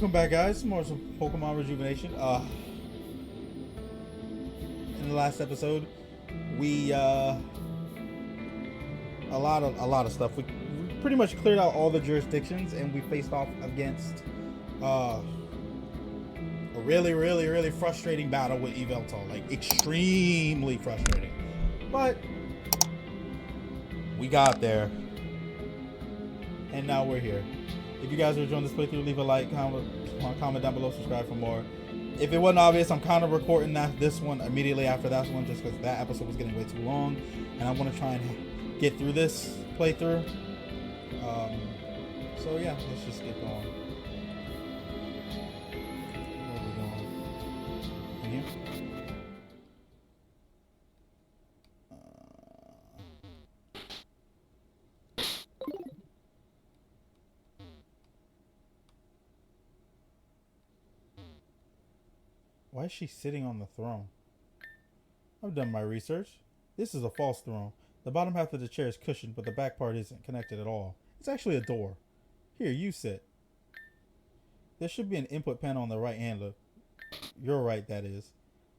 Welcome back, guys. More some Pokemon Rejuvenation. In the last episode, we a lot of stuff. We pretty much cleared out all the jurisdictions, and we faced off against a really frustrating battle with V14. Like extremely frustrating, but we got there, and now we're here. If you guys are enjoying this playthrough, leave a like, comment down below, subscribe for more. If it wasn't obvious, I'm kind of recording this one immediately after that one just because that episode was getting way too long, and I want to try and get through this playthrough. So yeah, let's just get going. Where are we going? In here? Why is she sitting on the throne? I've done my research. This is a false throne. The bottom half of the chair is cushioned, but the back part isn't connected at all. It's actually a door. Here, you sit. There should be an input panel on the right hand. Look. You're right, that is.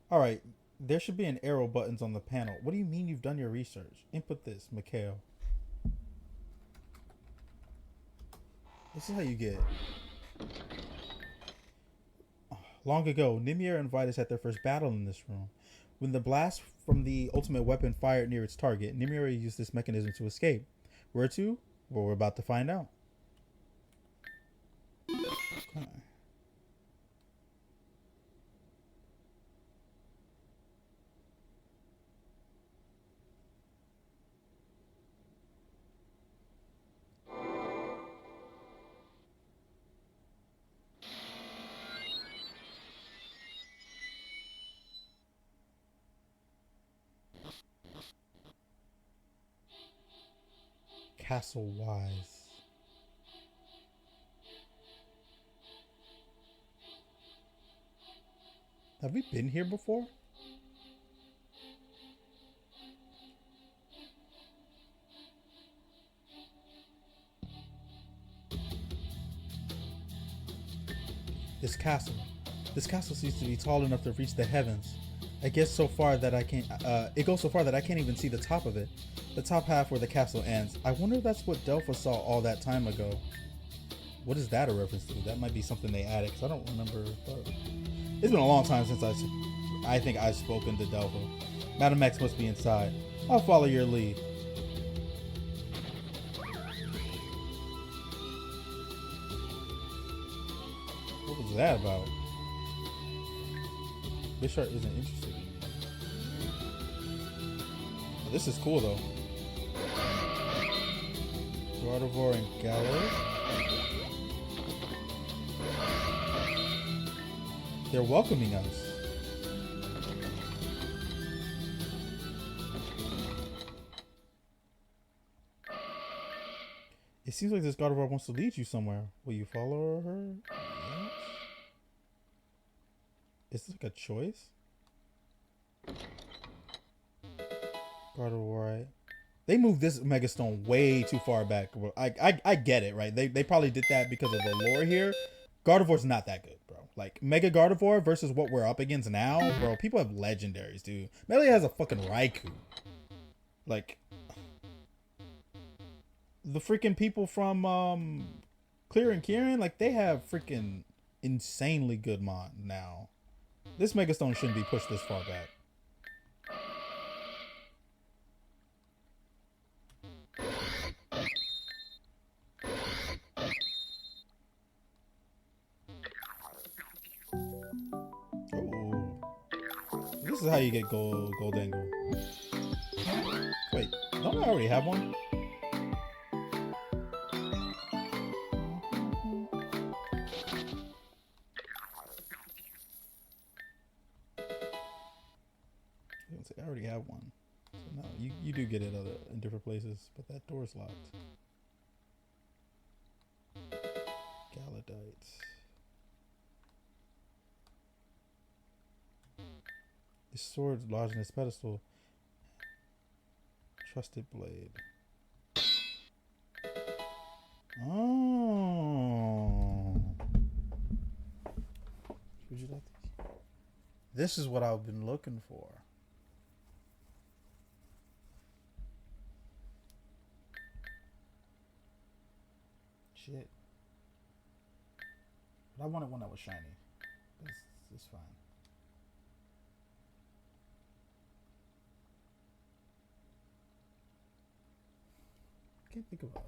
Alright, there should be an arrow buttons on the panel. What do you mean you've done your research? Input this, Mikhail. This is how you get. Long ago, Nimir and Vitus had their first battle in this room. When the blast from the ultimate weapon fired near its target, Nimir used this mechanism to escape. Where to? Well, we're about to find out. Okay. Castle Wise. Have we been here before? This castle. This castle seems to be tall enough to reach the heavens. I guess so far that I can't. It goes so far that I can't even see the top of it. The top half where the castle ends. I wonder if that's what Delpha saw all that time ago. What is that a reference to? That might be something they added because I don't remember. But it's been a long time since I think I've spoken to Delpha. Madam X must be inside. I'll follow your lead. What was that about? Bishart isn't interested in me. Oh, this is cool though. Gardevoir and Gallows. They're welcoming us. It seems like this Gardevoir wants to lead you somewhere. Will you follow her? Yes. Is this like a choice? Gardevoir. They moved this Megastone way too far back. I get it, right? They probably did that because of the lore here. Gardevoir's not that good, bro. Like, Mega Gardevoir versus what we're up against now, bro. People have legendaries, dude. Melee has a fucking Raikou. Like, the freaking people from Clear and Kieran, like, they have freaking insanely good mod now. This Megastone shouldn't be pushed this far back. This is how you get gold angle. Wait, don't I already have one? I already have one. So no, you do get it in different places, but that door's locked. Galadites. This sword lodged in its pedestal. Trusted blade. Oh. This is what I've been looking for. Shit. But I wanted one that was shiny. This is fine. I can't think of a...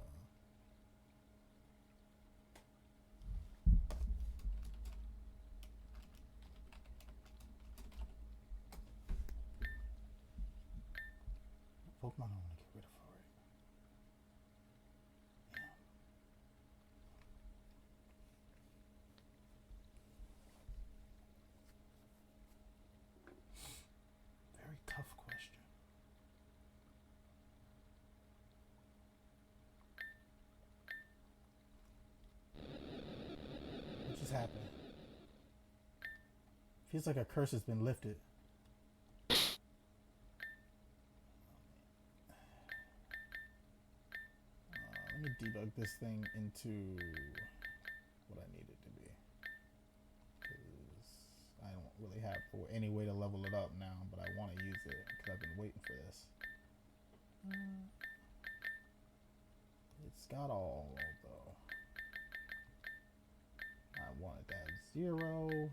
Pokemon I want to get rid of already. Yeah. Very tough question. What just happened? Feels like a curse has been lifted. Let me debug this thing into what I need it to be. Because I don't really have any way to level it up now, but I want to use it because I've been waiting for this. It's got all though. I wanted to have 0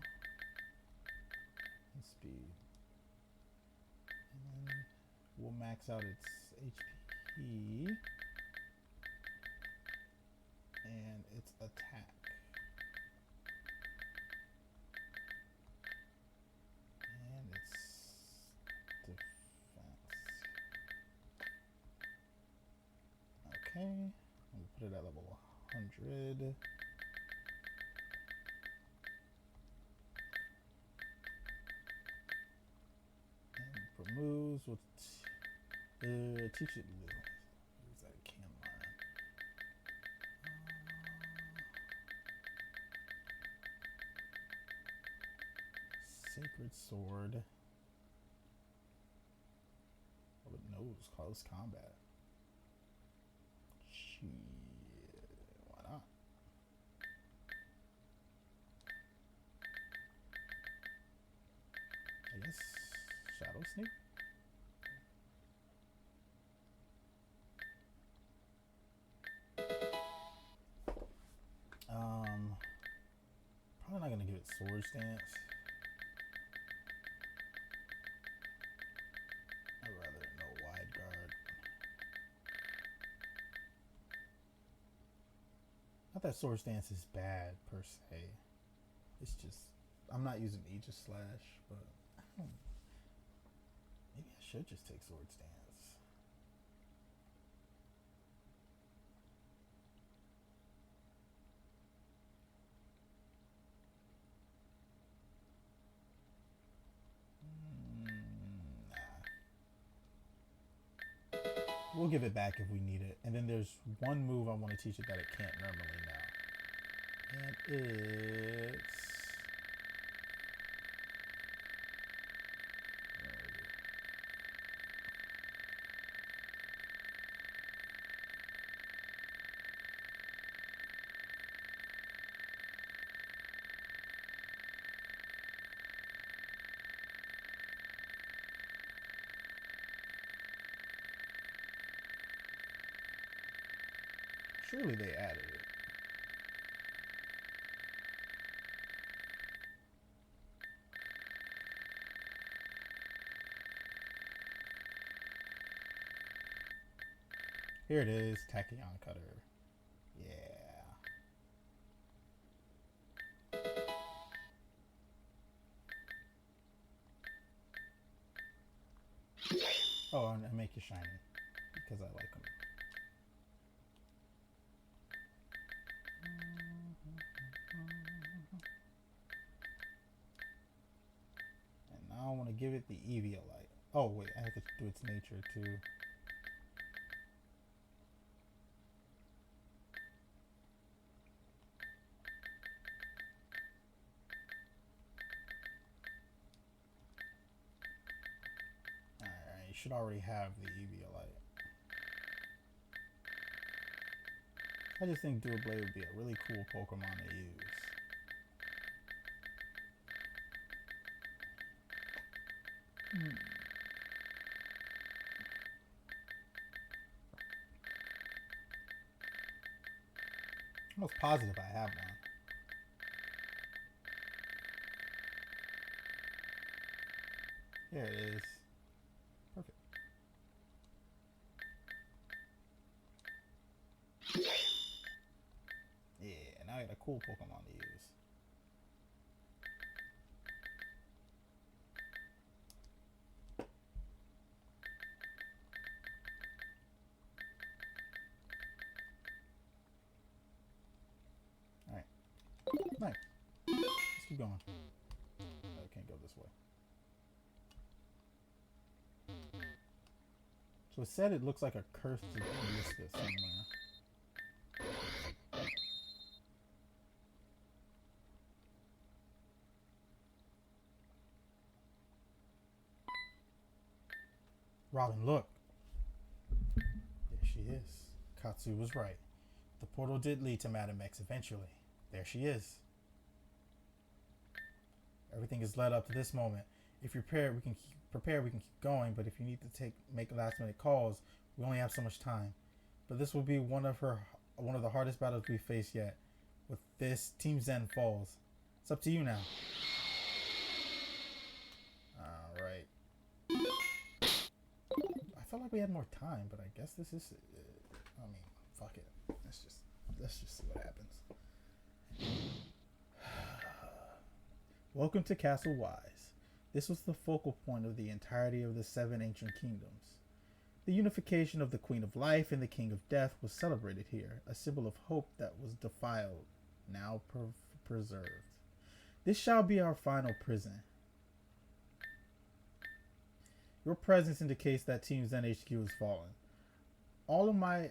and speed. And then we'll max out its HP and its attack. And its defense. Okay, we'll put it at level 100. And for moves, we'll teach it. Use that can line. Sacred Sword. Oh, it knows close combat. Shit, why not? I guess Shadow Sneak. Probably not gonna give it Sword Stance. I'd rather no Wide Guard. Not that Sword Stance is bad per se. It's just I'm not using Aegis Slash, but maybe I should just take Sword Stance. We'll give it back if we need it. And then there's one move I want to teach it that it can't normally now. And it's... Surely they added it. Here it is, Tachyon Cutter. Yeah. Oh, and I make you shiny because I like them. And now I want to give it the Eviolite. Oh wait, I have to do its nature too. Alright, you should already have the Eviolite. I just think Doublade would be a really cool Pokemon to use. almost positive I have one. There it is. Perfect. Yeah, now I got a cool Pokemon to use. Alright. Nice. Let's keep going. I can't go this way. So it said it looks like a cursed hibiscus somewhere. Robin, look. There she is. Katsu was right. The portal did lead to Madam X eventually. There she is. Everything is led up to this moment. If you're prepared, we can keep going, but if you need to make last minute calls, we only have so much time. But this will be one of the hardest battles we've faced yet. With this, Team Zen falls. It's up to you now. Alright. I felt like we had more time, but I guess this is I mean, fuck it. Let's just see what happens. Welcome to Castle Wise. This was the focal point of the entirety of the 7 ancient kingdoms. The unification of the Queen of Life and the King of Death was celebrated here, a symbol of hope that was defiled, now preserved. This shall be our final prison. Your presence indicates that Team Zen HQ has fallen. All of my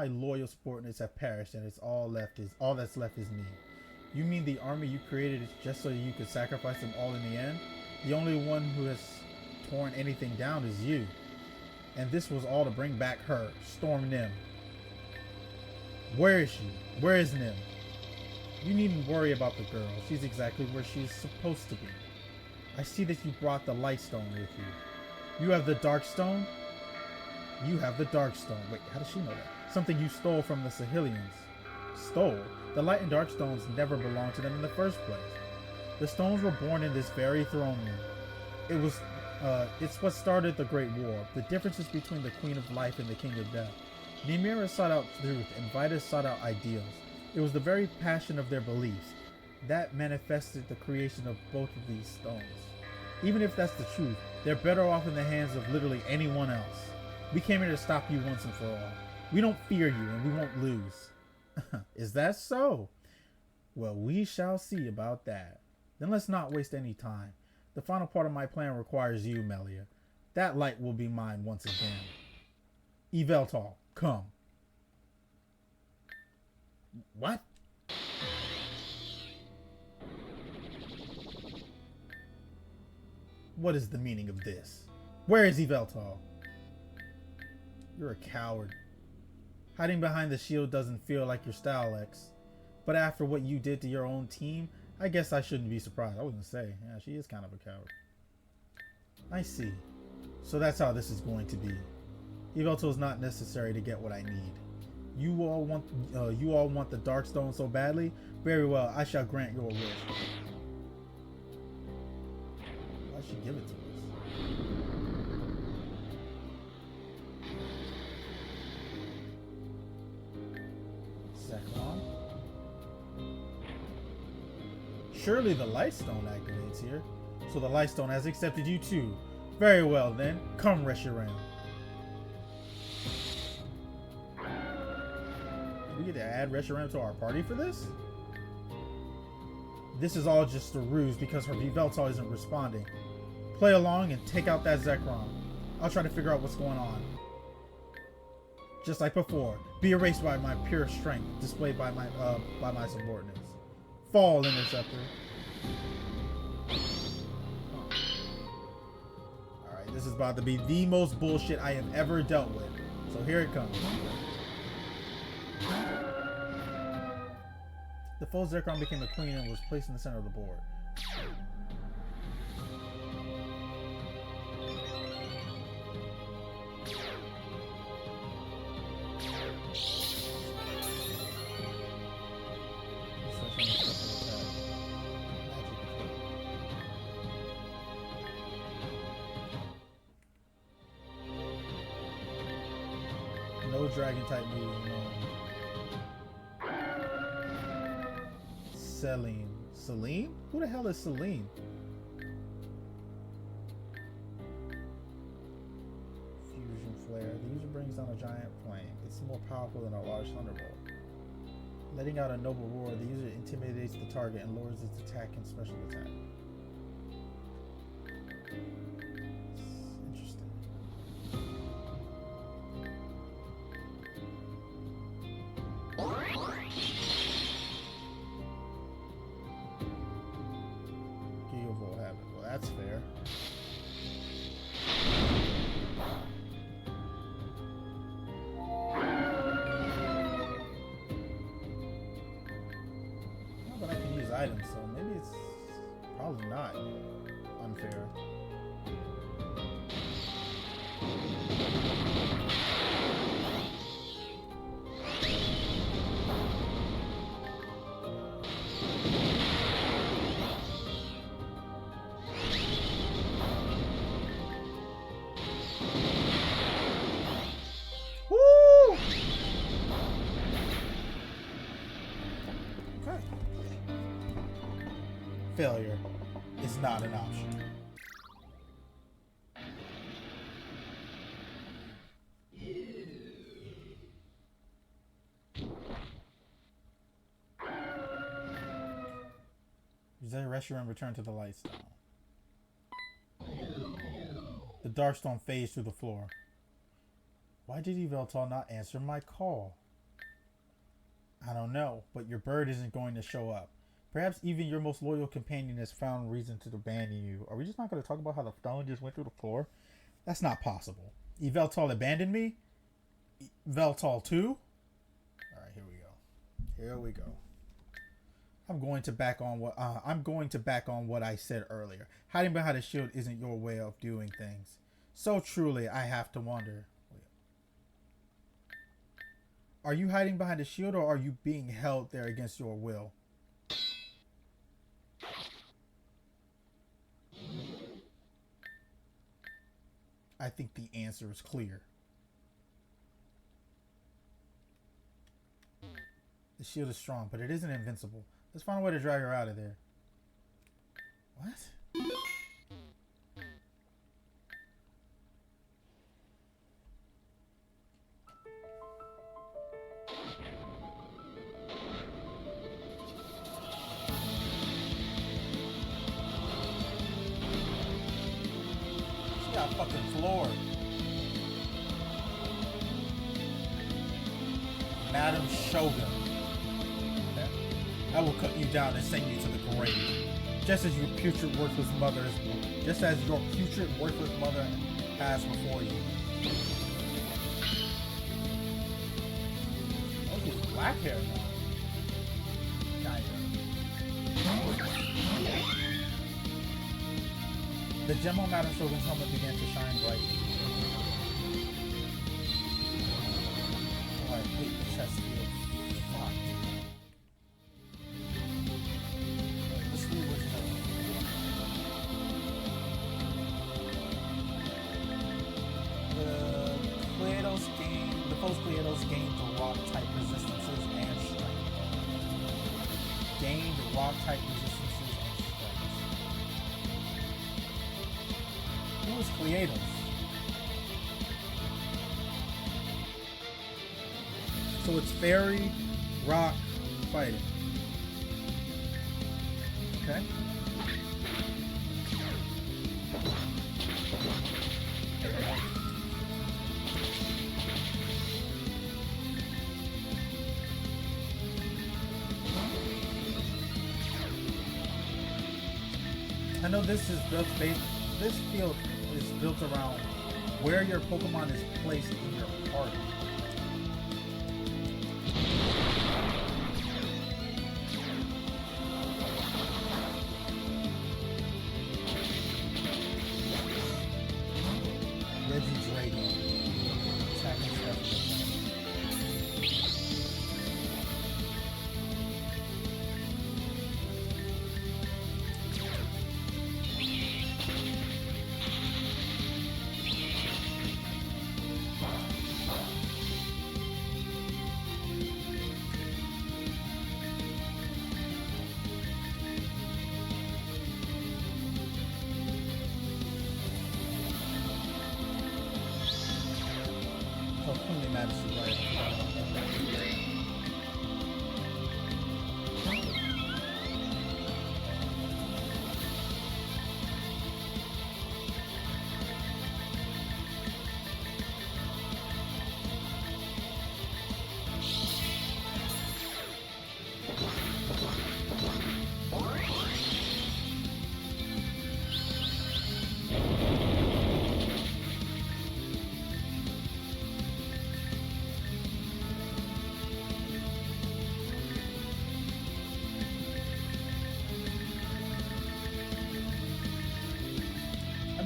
loyal subordinates have perished, and all that's left is me. You mean the army you created is just so you could sacrifice them all in the end? The only one who has torn anything down is you. And this was all to bring back her, Storm Nim. Where is she? Where is Nim? You needn't worry about the girl. She's exactly where she's supposed to be. I see that you brought the Light Stone with you. You have the Dark Stone? You have the Dark Stone. Wait, how does she know that? Something you stole from the Sahilians. Stole? The Light and Dark Stones never belonged to them in the first place. The stones were born in this very throne room. It's what started the Great War. The differences between the Queen of Life and the King of Death. Nemira sought out truth, and Vitus sought out ideals. It was the very passion of their beliefs that manifested the creation of both of these stones. Even if that's the truth, they're better off in the hands of literally anyone else. We came here to stop you once and for all. We don't fear you, and we won't lose. Is that so? Well, we shall see about that. Then let's not waste any time. The final part of my plan requires you, Melia. That light will be mine once again. Yveltal, come. What? What is the meaning of this? Where is Yveltal? You're a coward. Hiding behind the shield doesn't feel like your style, X. But after what you did to your own team, I guess I shouldn't be surprised. I was gonna say, yeah, she is kind of a coward. I see. So that's how this is going to be. Yveltal is not necessary to get what I need. You all want the Dark Stone so badly? Very well, I shall grant your wish. Why should she give it to us? Zekrom? Surely the Light Stone activates here. So the Light Stone has accepted you too. Very well then, come Reshiram. Did we get to add Reshiram to our party for this? This is all just a ruse because her Yveltal isn't responding. Play along and take out that Zekrom. I'll try to figure out what's going on. Just like before, be erased by my pure strength displayed by my subordinates. Fall, Interceptor. Alright, this is about to be the most bullshit I have ever dealt with. So here it comes. The full Zekrom became a queen and was placed in the center of the board. dragon type moves, you know. Celine. Celine? Who the hell is Celine? Fusion flare. The user brings down a giant flame. It's more powerful than a large thunderbolt. Letting out a noble roar, the user intimidates the target and lowers its attack and special attack. Interesting. Gale habit. Well, that's fair. Items, so maybe it's probably not unfair. Woo! Okay. Failure is not an option. Use that restroom and return to the light stone. The Darkstone fades through the floor. Why did Yveltal not answer my call? I don't know, but your bird isn't going to show up. Perhaps even your most loyal companion has found reason to abandon you. Are we just not going to talk about how the stone just went through the floor? That's not possible. Yveltal abandoned me? Yveltal 2? Alright, here we go. Here we go. I'm going to back on what I said earlier. Hiding behind a shield isn't your way of doing things. So truly, I have to wonder. Are you hiding behind a shield, or are you being held there against your will? I think the answer is clear. The shield is strong, but it isn't invincible. Let's find a way to drag her out of there. What? Fucking floor. Madam Shogun. Okay. I will cut you down and send you to the grave. Just as your putrid worthless mother has before you. Oh, he's black hair now. Kinda. The gem on Madam Shogun's helmet began to shine brightly. Oh, I hate the chest field. Fuck. Let's see what's the foe's Cleados gained the rock type resistances and strength. Gained rock type resistances and strength. Who is Cleados? So it's fairy, rock, fighting. Okay. I know this is built based. This field is built around where your Pokemon is placed in your party.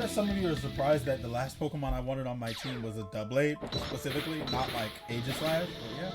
that some of you are surprised that the last Pokemon I wanted on my team was a Doublade, specifically, not like Aegislash, but yeah.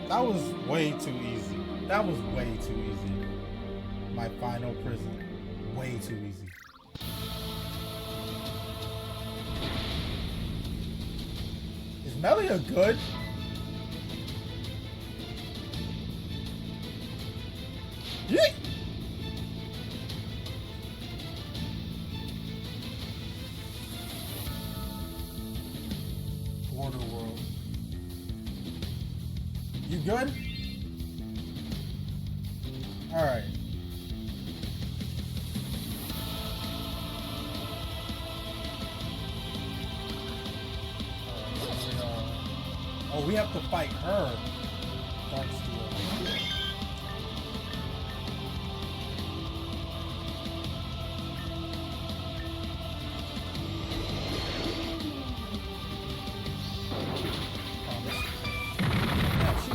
That was way too easy. That was way too easy. My final prison. Way too easy. Is Melia good? Yeet! Border World. You good? Alright. Oh, we have to fight her. Darksteel.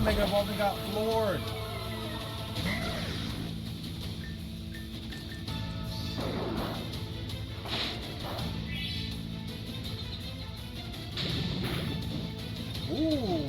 Mega Evolving got floored. Ooh.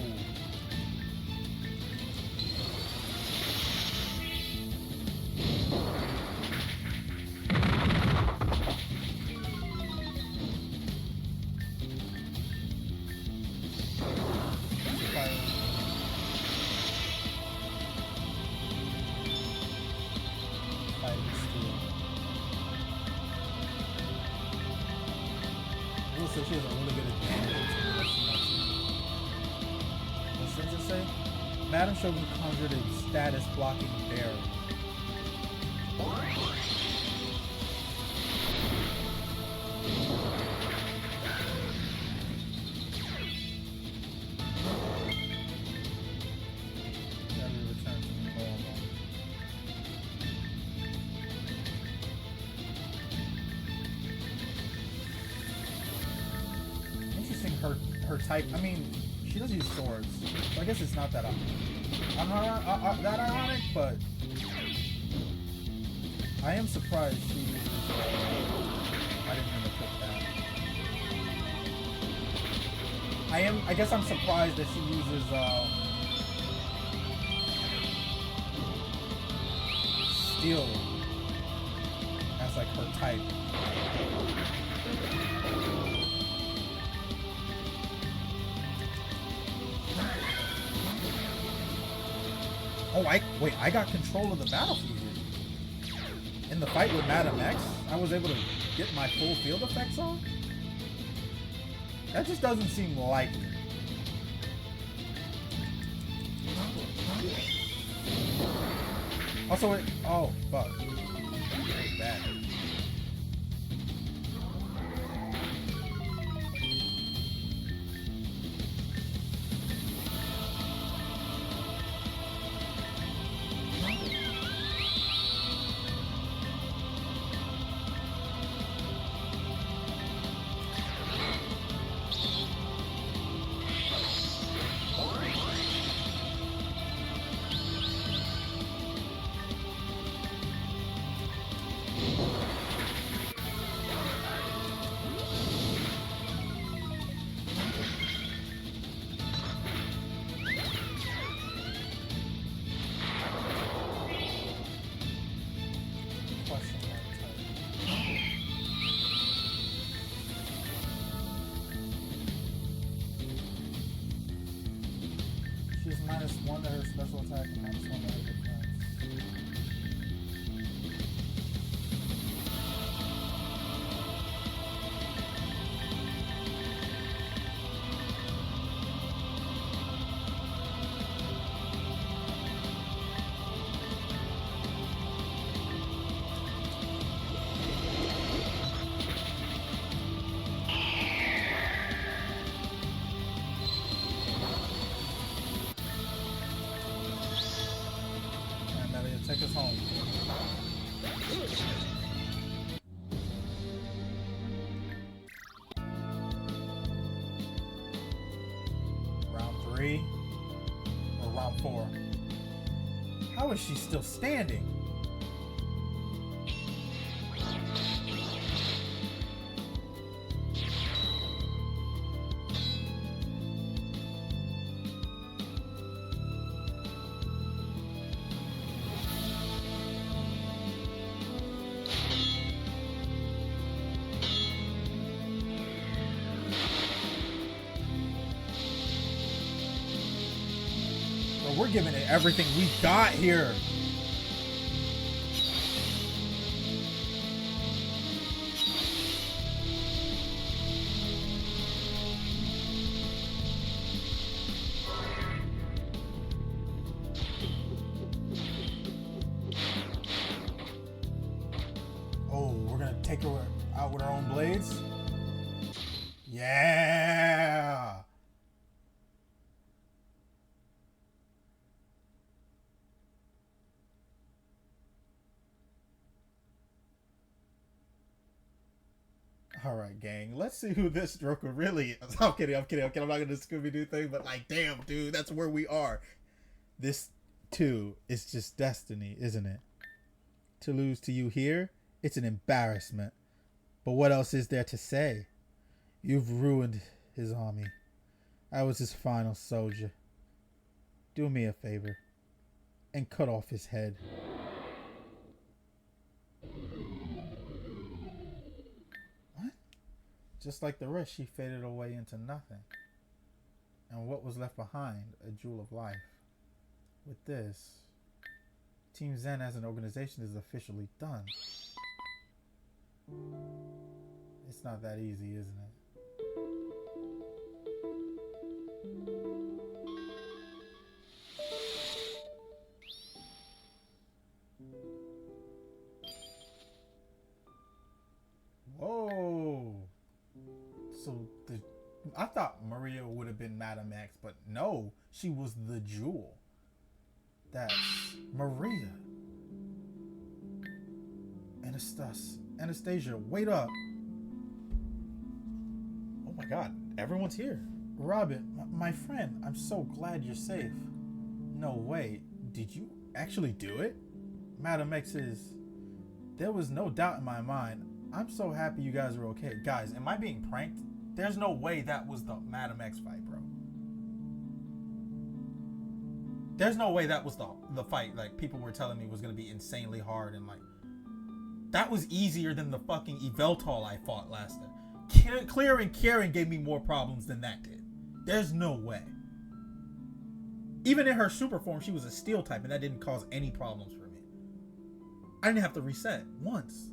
So she has a really good advantage. What does it say? Madam Shogun conjured a status blocking bear. Her type, I mean, she does use swords, so I guess it's not that that ironic, but I am surprised she uses, I didn't mean to put that. I guess I'm surprised that she uses, steel as like her type. Oh, I got control of the battlefield here. In the fight with Madam X, I was able to get my full field effects on? That just doesn't seem likely. Also, it. Oh, fuck. Bad. She's -1 to her special attack and -1 to her defense. Take us home. Round 3 or round 4? How is she still standing? We're giving it everything we got here. Oh, we're gonna take her out with our own blades? Yeah! All right, gang. Let's see who this Joker really is. I'm kidding. I'm not gonna Scooby-Doo thing, but like, damn, dude, that's where we are. This too is just destiny, isn't it? To lose to you here, it's an embarrassment. But what else is there to say? You've ruined his army. I was his final soldier. Do me a favor and cut off his head. Just like the rest, she faded away into nothing. And what was left behind? A jewel of life. With this, Team Zen as an organization is officially done. It's not that easy, isn't it? Whoa! So I thought Maria would have been Madame X, but no, she was the jewel. That's Maria. Anastasia, wait up. Oh my god, everyone's here. Robin, my friend, I'm so glad you're safe. No way, did you actually do it? Madame X is... There was no doubt in my mind. I'm so happy you guys are okay. Guys, am I being pranked? There's no way that was the Madame X fight, bro. There's no way that was the fight. Like, people were telling me was going to be insanely hard. And, like, that was easier than the fucking Yveltal I fought last time. Clearing Karen gave me more problems than that did. There's no way. Even in her super form, she was a steel type, and that didn't cause any problems for me. I didn't have to reset once.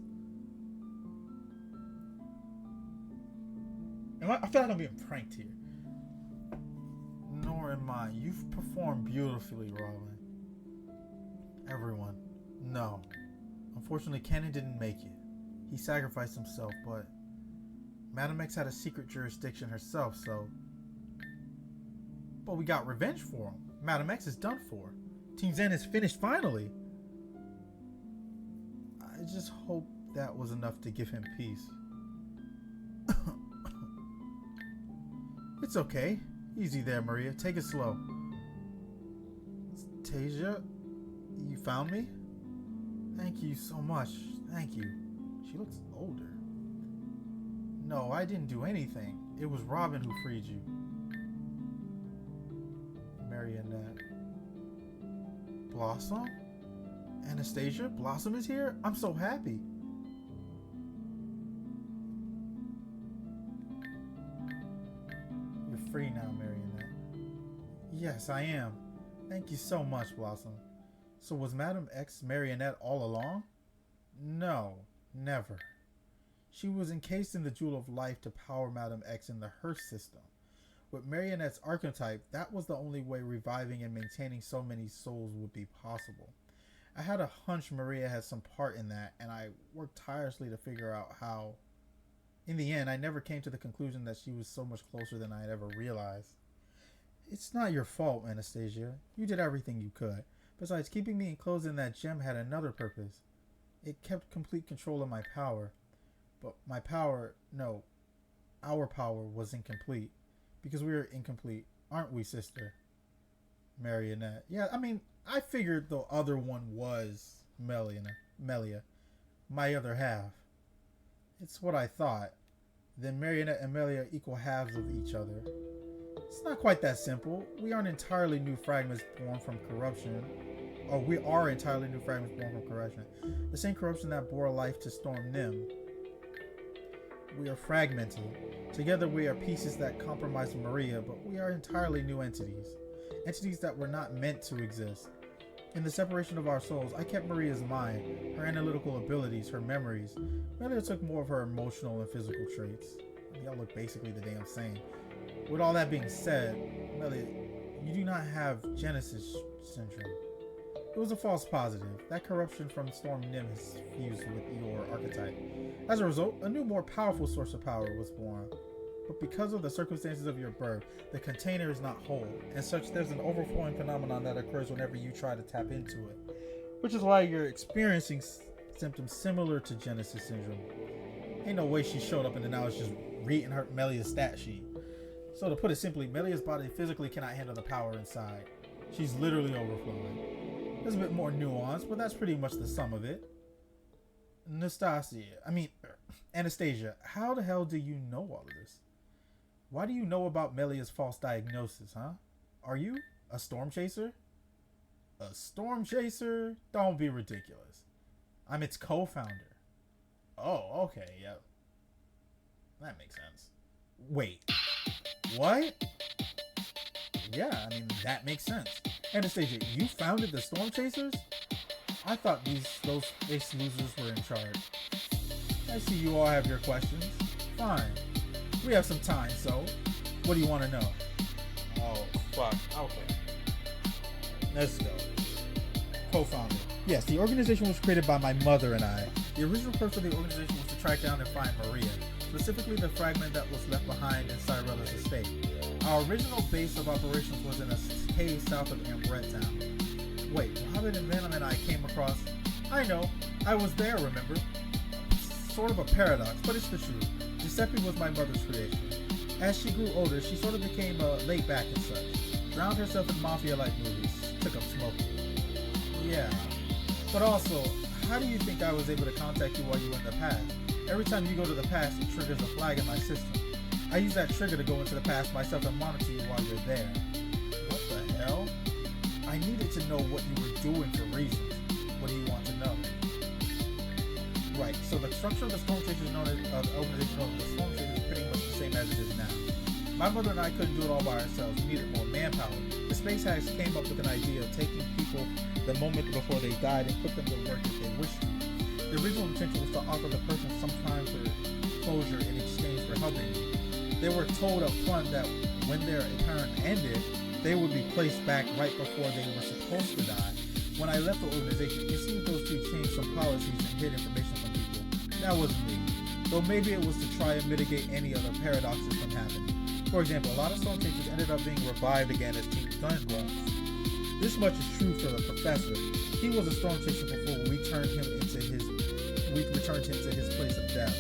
I feel like I'm being pranked here. Nor am mind. You've performed beautifully, Robin. Everyone. No. Unfortunately, Kennen didn't make it. He sacrificed himself, but Madam X had a secret jurisdiction herself, so... But we got revenge for him. Madam X is done for. Team Zen is finished finally. I just hope that was enough to give him peace. It's okay. Easy there, Maria. Take it slow. Tasia, you found me? Thank you so much. Thank you. She looks older. No, I didn't do anything. It was Robin who freed you. Marionette. Blossom? Anastasia? Blossom is here? I'm so happy. You're free now, Marionette. Yes, I am. Thank you so much, Blossom. So was Madam X Marionette all along? No, never. She was encased in the Jewel of Life to power Madam X in the Hearst system. With Marionette's archetype, that was the only way reviving and maintaining so many souls would be possible. I had a hunch Maria had some part in that, and I worked tirelessly to figure out how. In the end, I never came to the conclusion that she was so much closer than I had ever realized. It's not your fault, Anastasia. You did everything you could. Besides, keeping me enclosed in that gem had another purpose. It kept complete control of my power. But my power, no, our power was incomplete. Because we were incomplete, aren't we, sister? Marionette. Yeah, I mean, I figured the other one was Melia. My other half. It's what I thought. Then Marionette and Melia equal halves of each other. It's not quite that simple. We aren't entirely new fragments born from corruption. Or we are entirely new fragments born from corruption. The same corruption that bore life to Storm Nim. We are fragmented. Together we are pieces that compromise Maria, but we are entirely new entities. Entities that were not meant to exist. In the separation of our souls, I kept Maria's mind, her analytical abilities, her memories. Melia took more of her emotional and physical traits. Y'all look basically the damn same. With all that being said, Melia, you do not have Genesis syndrome. It was a false positive. That corruption from Storm Nim has fused with your archetype. As a result, a new, more powerful source of power was born. But because of the circumstances of your birth, the container is not whole. As such, there's an overflowing phenomenon that occurs whenever you try to tap into it. Which is why you're experiencing symptoms similar to Genesis syndrome. Ain't no way she showed up and then I was just reading her Melia's stat sheet. So to put it simply, Melia's body physically cannot handle the power inside. She's literally overflowing. There's a bit more nuance, but that's pretty much the sum of it. Anastasia, how the hell do you know all of this? Why do you know about Melia's false diagnosis, huh? Are you a storm chaser? A storm chaser? Don't be ridiculous. I'm its co-founder. Oh, okay, yeah. That makes sense. Wait, what? Yeah, that makes sense. Anastasia, you founded the Storm Chasers? I thought those face losers were in charge. I see you all have your questions. Fine. We have some time, so what do you want to know? Oh, fuck. Okay. Let's go. Co-founder. Yes, the organization was created by my mother and I. The original purpose of the organization was to track down and find Maria, specifically the fragment that was left behind in Cyrella's estate. Our original base of operations was in a cave south of Ambret Town. Wait, Robin and Venom and I came across... I know, I was there, remember? Sort of a paradox, but it's the truth. Giuseppe was my mother's creation. As she grew older, she sort of became laid back and such. Drowned herself in mafia-like movies. Took up smoking. Yeah. But also, how do you think I was able to contact you while you were in the past? Every time you go to the past, it triggers a flag in my system. I use that trigger to go into the past myself and monitor you while you're there. What the hell? I needed to know what you were doing for reasons. What do you want to know? Right, so the structure of the Storm Chasers known as the organization of the Storm Chasers is pretty much the same as it is now. My mother and I couldn't do it all by ourselves. We needed more manpower. The Space Hacks came up with an idea of taking people the moment before they died and put them to work if they wished to. The original intention was to offer the person some time for closure in exchange for helping you. They were told up front that when their turn ended, they would be placed back right before they were supposed to die. When I left the organization, it seemed those two changed some policies and hid information from people. That wasn't me. Though maybe it was to try and mitigate any other paradoxes from happening. For example, a lot of Storm Chasers ended up being revived again as Team Gun runs. This much is true for the Professor. He was a Storm Chaser before we returned him to his place of death,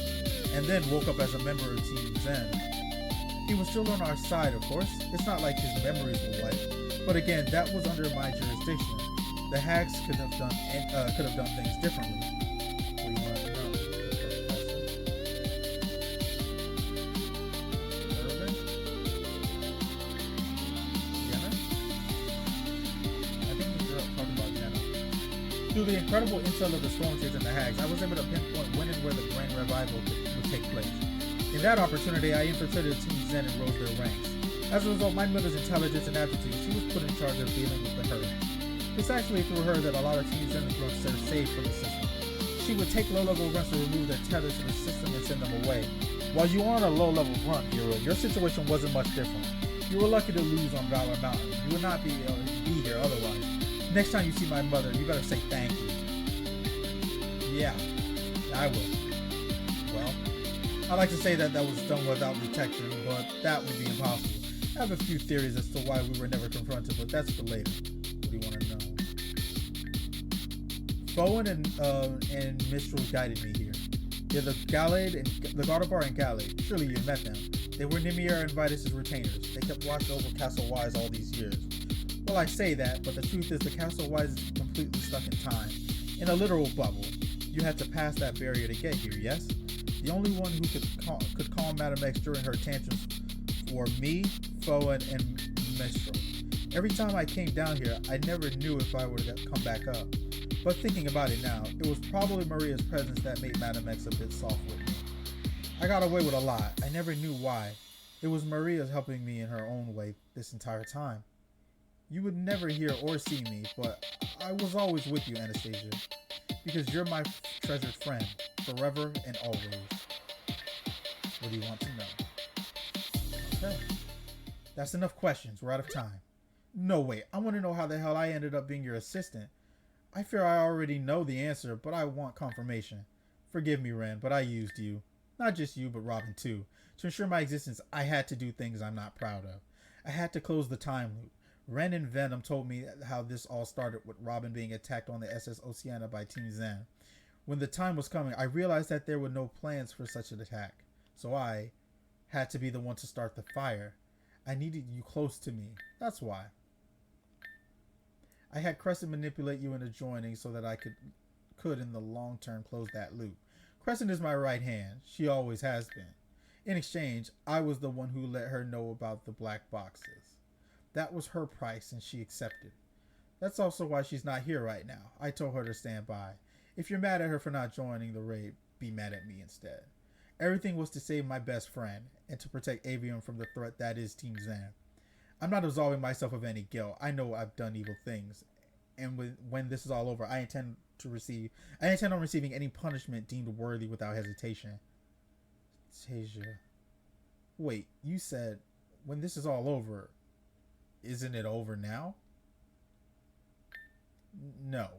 and then woke up as a member of Team Zen. He was still on our side, of course. It's not like his memories were wiped, but again, that was under my jurisdiction. The Hags could have done things differently. What do you want to know? Urban? Jenna? I think we're talking about Jenna. Through the incredible intel of the Storm Chasers and the Hags, I was able to pinpoint when and where the Grand Revival would take place. In that opportunity, I infiltrated Team Zen and rose their ranks. As a result, my mother's intelligence and aptitude, she was put in charge of dealing with the herd. It's actually through her that a lot of Team Zen grunts are saved from the system. She would take low-level grunts to remove their tethers to the system and send them away. While you aren't a low-level grunt hero, your situation wasn't much different. You were lucky to lose on Valor Mountain. You would not be able to be here otherwise. Next time you see my mother, you better say thank you. Yeah, I will. Well, I like to say that was done without detection, but that would be impossible. I have a few theories as to why we were never confronted, but that's for later. What do you want to know? Bowen and Mistral guided me here. They're the Gardevoir and Gallade. Surely you met them. They were Nimier and Vitus' retainers. They kept watch over Castle Wise all these years. Well, I say that, but the truth is the Castle Wise is completely stuck in time. In a literal bubble. You had to pass that barrier to get here, yes? The only one who could calm Madame X during her tantrums were me, Fowen, and Mistral. Every time I came down here, I never knew if I would come back up. But thinking about it now, it was probably Maria's presence that made Madame X a bit soft with me. I got away with a lot. I never knew why. It was Maria's helping me in her own way this entire time. You would never hear or see me, but I was always with you, Anastasia. Because you're my treasured friend, forever and always. What do you want to know? Okay. That's enough questions. We're out of time. No, wait. I want to know how the hell I ended up being your assistant. I fear I already know the answer, but I want confirmation. Forgive me, Ren, but I used you. Not just you, but Robin too. To ensure my existence, I had to do things I'm not proud of. I had to close the time loop. Ren and Venom told me how this all started with Robin being attacked on the SS Oceana by Team Zen. When the time was coming, I realized that there were no plans for such an attack. So I had to be the one to start the fire. I needed you close to me. That's why. I had Crescent manipulate you into joining so that I could in the long term close that loop. Crescent is my right hand. She always has been. In exchange, I was the one who let her know about the black boxes. That was her price and she accepted. That's also why she's not here right now. I told her to stand by. If you're mad at her for not joining the raid, be mad at me instead. Everything was to save my best friend and to protect Avium from the threat that is Team Zen. I'm not absolving myself of any guilt. I know I've done evil things. And when this is all over, I intend on receiving any punishment deemed worthy without hesitation. Tasia. Wait, you said, when this is all over, isn't it over now? No.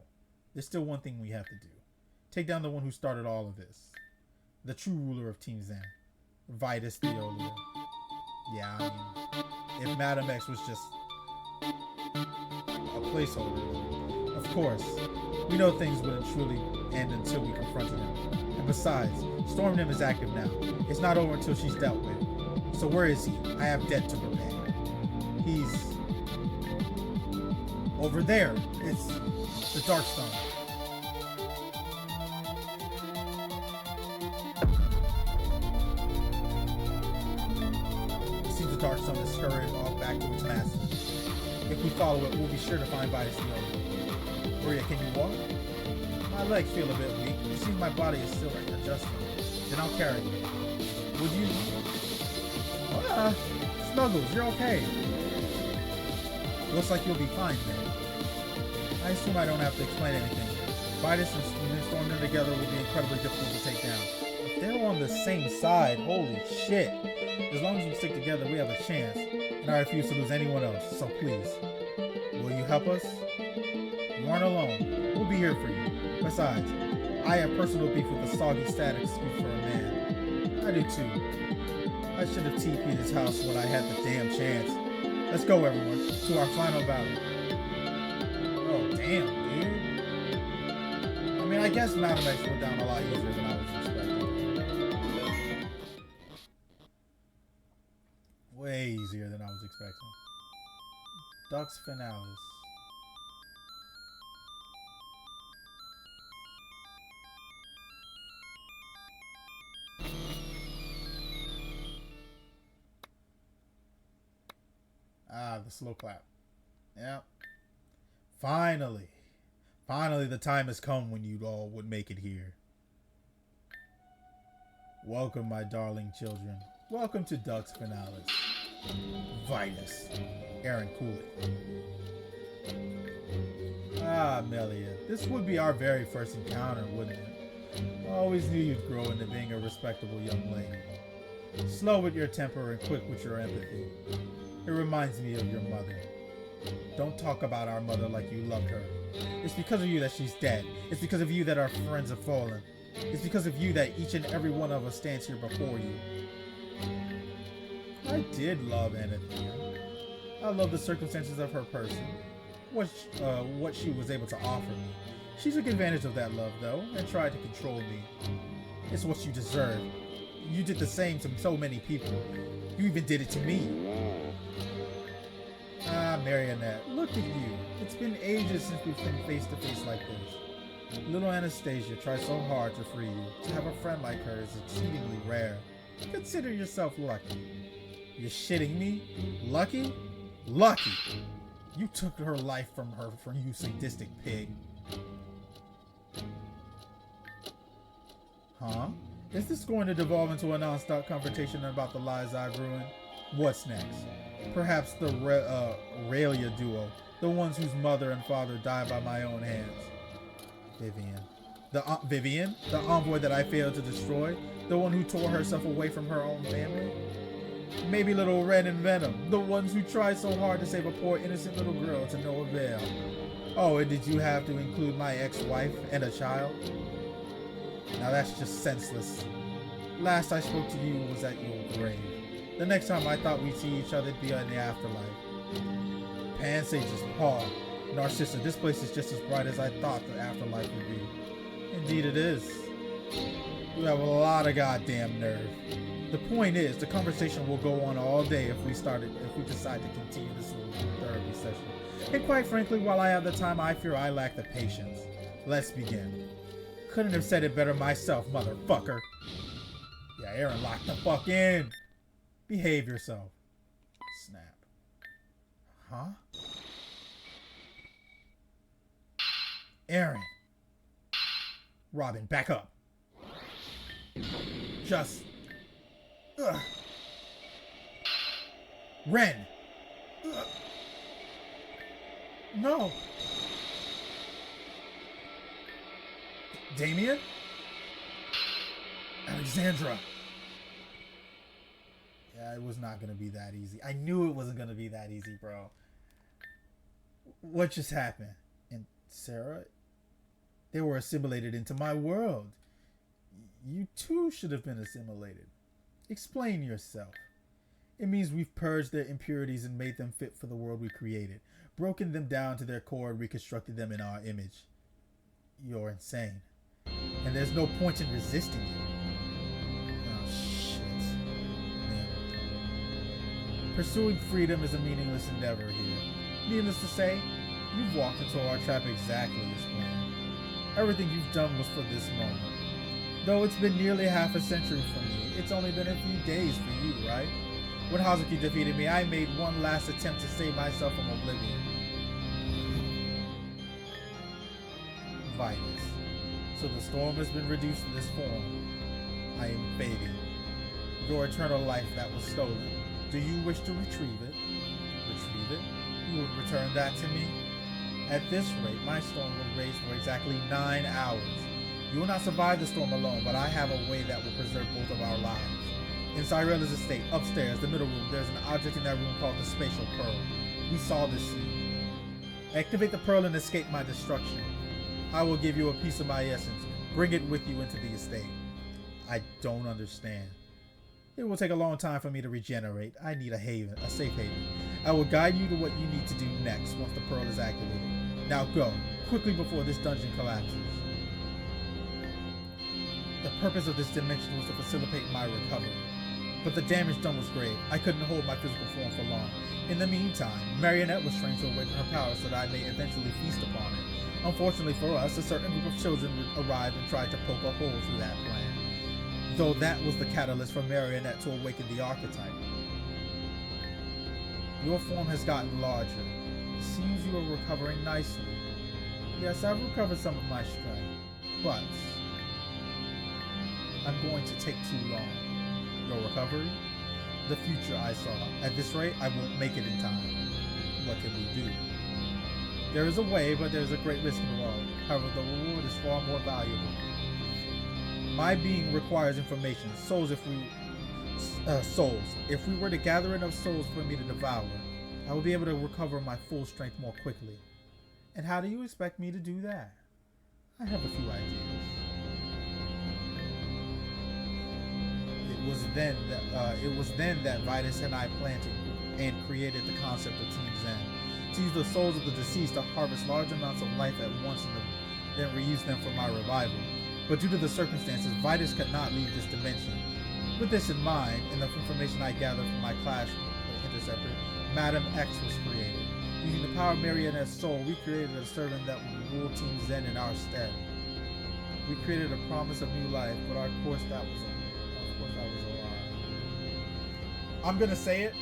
There's still one thing we have to do. Take down the one who started all of this. The true ruler of Team Zen. Vitus the Older. Yeah, I mean, if Madame X was just a placeholder. Of course, we know things wouldn't truly end until we confronted him. And besides, Stormnim is active now. It's not over until she's dealt with. So where is he? I have debt to repay. He's over there. It's the Darkstone. It seems the Darkstone is scurried off back to its master. If we follow it, we'll be sure to find Vitus the Older. Maria, can you walk? My legs feel a bit weak. It seems my body is still adjusting. Then I'll carry you. Would you? Snuggles, you're okay. Looks like you'll be fine then. I assume I don't have to explain anything. Vitus and Stormnim together will be incredibly difficult to take down. If they're on the same side, holy shit. As long as we stick together, we have a chance. and I refuse to lose anyone else, so please, will you help us? You aren't alone. We'll be here for you. Besides, I have personal beef with the soggy static excuse for a man. I do too. I should have TP'd his house when I had the damn chance. Let's go, everyone, to our final battle. Oh, damn, dude. I mean, I guess Madam X went down a lot easier than I was expecting. Way easier than I was expecting. Dux Finalis. Ah, the slow clap. Yep. Finally. Finally, the time has come when you all would make it here. Welcome, my darling children. Welcome to Dux Finalis. Vitus. Aaron Cooley. Ah, Melia. This would be our very first encounter, wouldn't it? I always knew you'd grow into being a respectable young lady. Slow with your temper and quick with your empathy. It reminds me of your mother. Don't talk about our mother like you loved her. It's because of you that she's dead. It's because of you that our friends have fallen. It's because of you that each and every one of us stands here before you. I did love Anethea. I love the circumstances of her person. What she was able to offer me. She took advantage of that love, though, and tried to control me. It's what you deserve. You did the same to so many people. You even did it to me. Ah, Marionette, look at you. It's been ages since we've come face to face like this. Little Anastasia tried so hard to free you. To have a friend like her is exceedingly rare. Consider yourself lucky. You're shitting me? Lucky? Lucky! You took her life from her for you sadistic pig. Huh? Is this going to devolve into a non-stop confrontation about the lives I've ruined? What's next? Perhaps the Raelia duo, the ones whose mother and father died by my own hands. Vivian? The envoy that I failed to destroy? The one who tore herself away from her own family? Maybe little Red and Venom, the ones who tried so hard to save a poor innocent little girl to no avail. Oh, and did you have to include my ex-wife and a child? Now that's just senseless. Last I spoke to you was at your grave. The next time I thought we'd see each other be in the afterlife. Pansage's paw. Narcissa, this place is just as bright as I thought the afterlife would be. Indeed it is. You have a lot of goddamn nerve. The point is, the conversation will go on all day if we decide to continue this little therapy session. And quite frankly, while I have the time, I fear I lack the patience. Let's begin. Couldn't have said it better myself, motherfucker. Yeah, Aaron, lock the fuck in. Behave yourself. Snap. Huh? Aaron. Robin, back up. Just... Ugh. Ren. Ugh. No. Damien? Alexandra. Yeah, it was not going to be that easy. I knew it wasn't going to be that easy, bro. What just happened? And Sarah? They were assimilated into my world. You too should have been assimilated. Explain yourself. It means we've purged their impurities and made them fit for the world we created. Broken them down to their core and reconstructed them in our image. You're insane. And there's no point in resisting you. Oh, shit. Man. Pursuing freedom is a meaningless endeavor here. Needless to say, you've walked into our trap exactly as planned. Everything you've done was for this moment. Though it's been nearly half a century for me, it's only been a few days for you, right? When Hazuki defeated me, I made one last attempt to save myself from oblivion. Vitus. So the storm has been reduced to this form. I am fading. Your eternal life that was stolen. Do you wish to retrieve it? Retrieve it? You would return that to me? At this rate, my storm will rage for exactly 9 hours. You will not survive the storm alone, but I have a way that will preserve both of our lives. In Cyrella's estate, upstairs, the middle room, there's an object in that room called the Spatial Pearl. We saw this scene. Activate the pearl and escape my destruction. I will give you a piece of my essence. Bring it with you into the estate. I don't understand. It will take a long time for me to regenerate. I need a haven, a safe haven. I will guide you to what you need to do next once the pearl is activated. Now go, quickly before this dungeon collapses. The purpose of this dimension was to facilitate my recovery. But the damage done was grave. I couldn't hold my physical form for long. In the meantime, Marionette was trained to awaken her powers so that I may eventually feast upon it. Unfortunately for us, a certain group of children arrived and tried to poke a hole through that plan. Though that was the catalyst for Marionette to awaken the archetype. Your form has gotten larger. It seems you are recovering nicely. Yes, I've recovered some of my strength, but I'm going to take too long. Your recovery? The future I saw. At this rate, I won't make it in time. What can we do? There is a way, but there is a great risk involved. However, the reward is far more valuable. My being requires information. Souls, if we were to gather enough souls for me to devour, I will be able to recover my full strength more quickly. And how do you expect me to do that? I have a few ideas. It was then that Vitus and I planted and created the concept of Team Zen. To use the souls of the deceased to harvest large amounts of life at once and then reuse them for my revival. But due to the circumstances, Vitus could not leave this dimension. With this in mind, and the information I gathered from my clash with the Interceptor, Madam X was created. Using the power of Marionette's soul, we created a servant that would rule Team Zen in our stead. We created a promise of new life, but of course that was a lie. I'm gonna say it.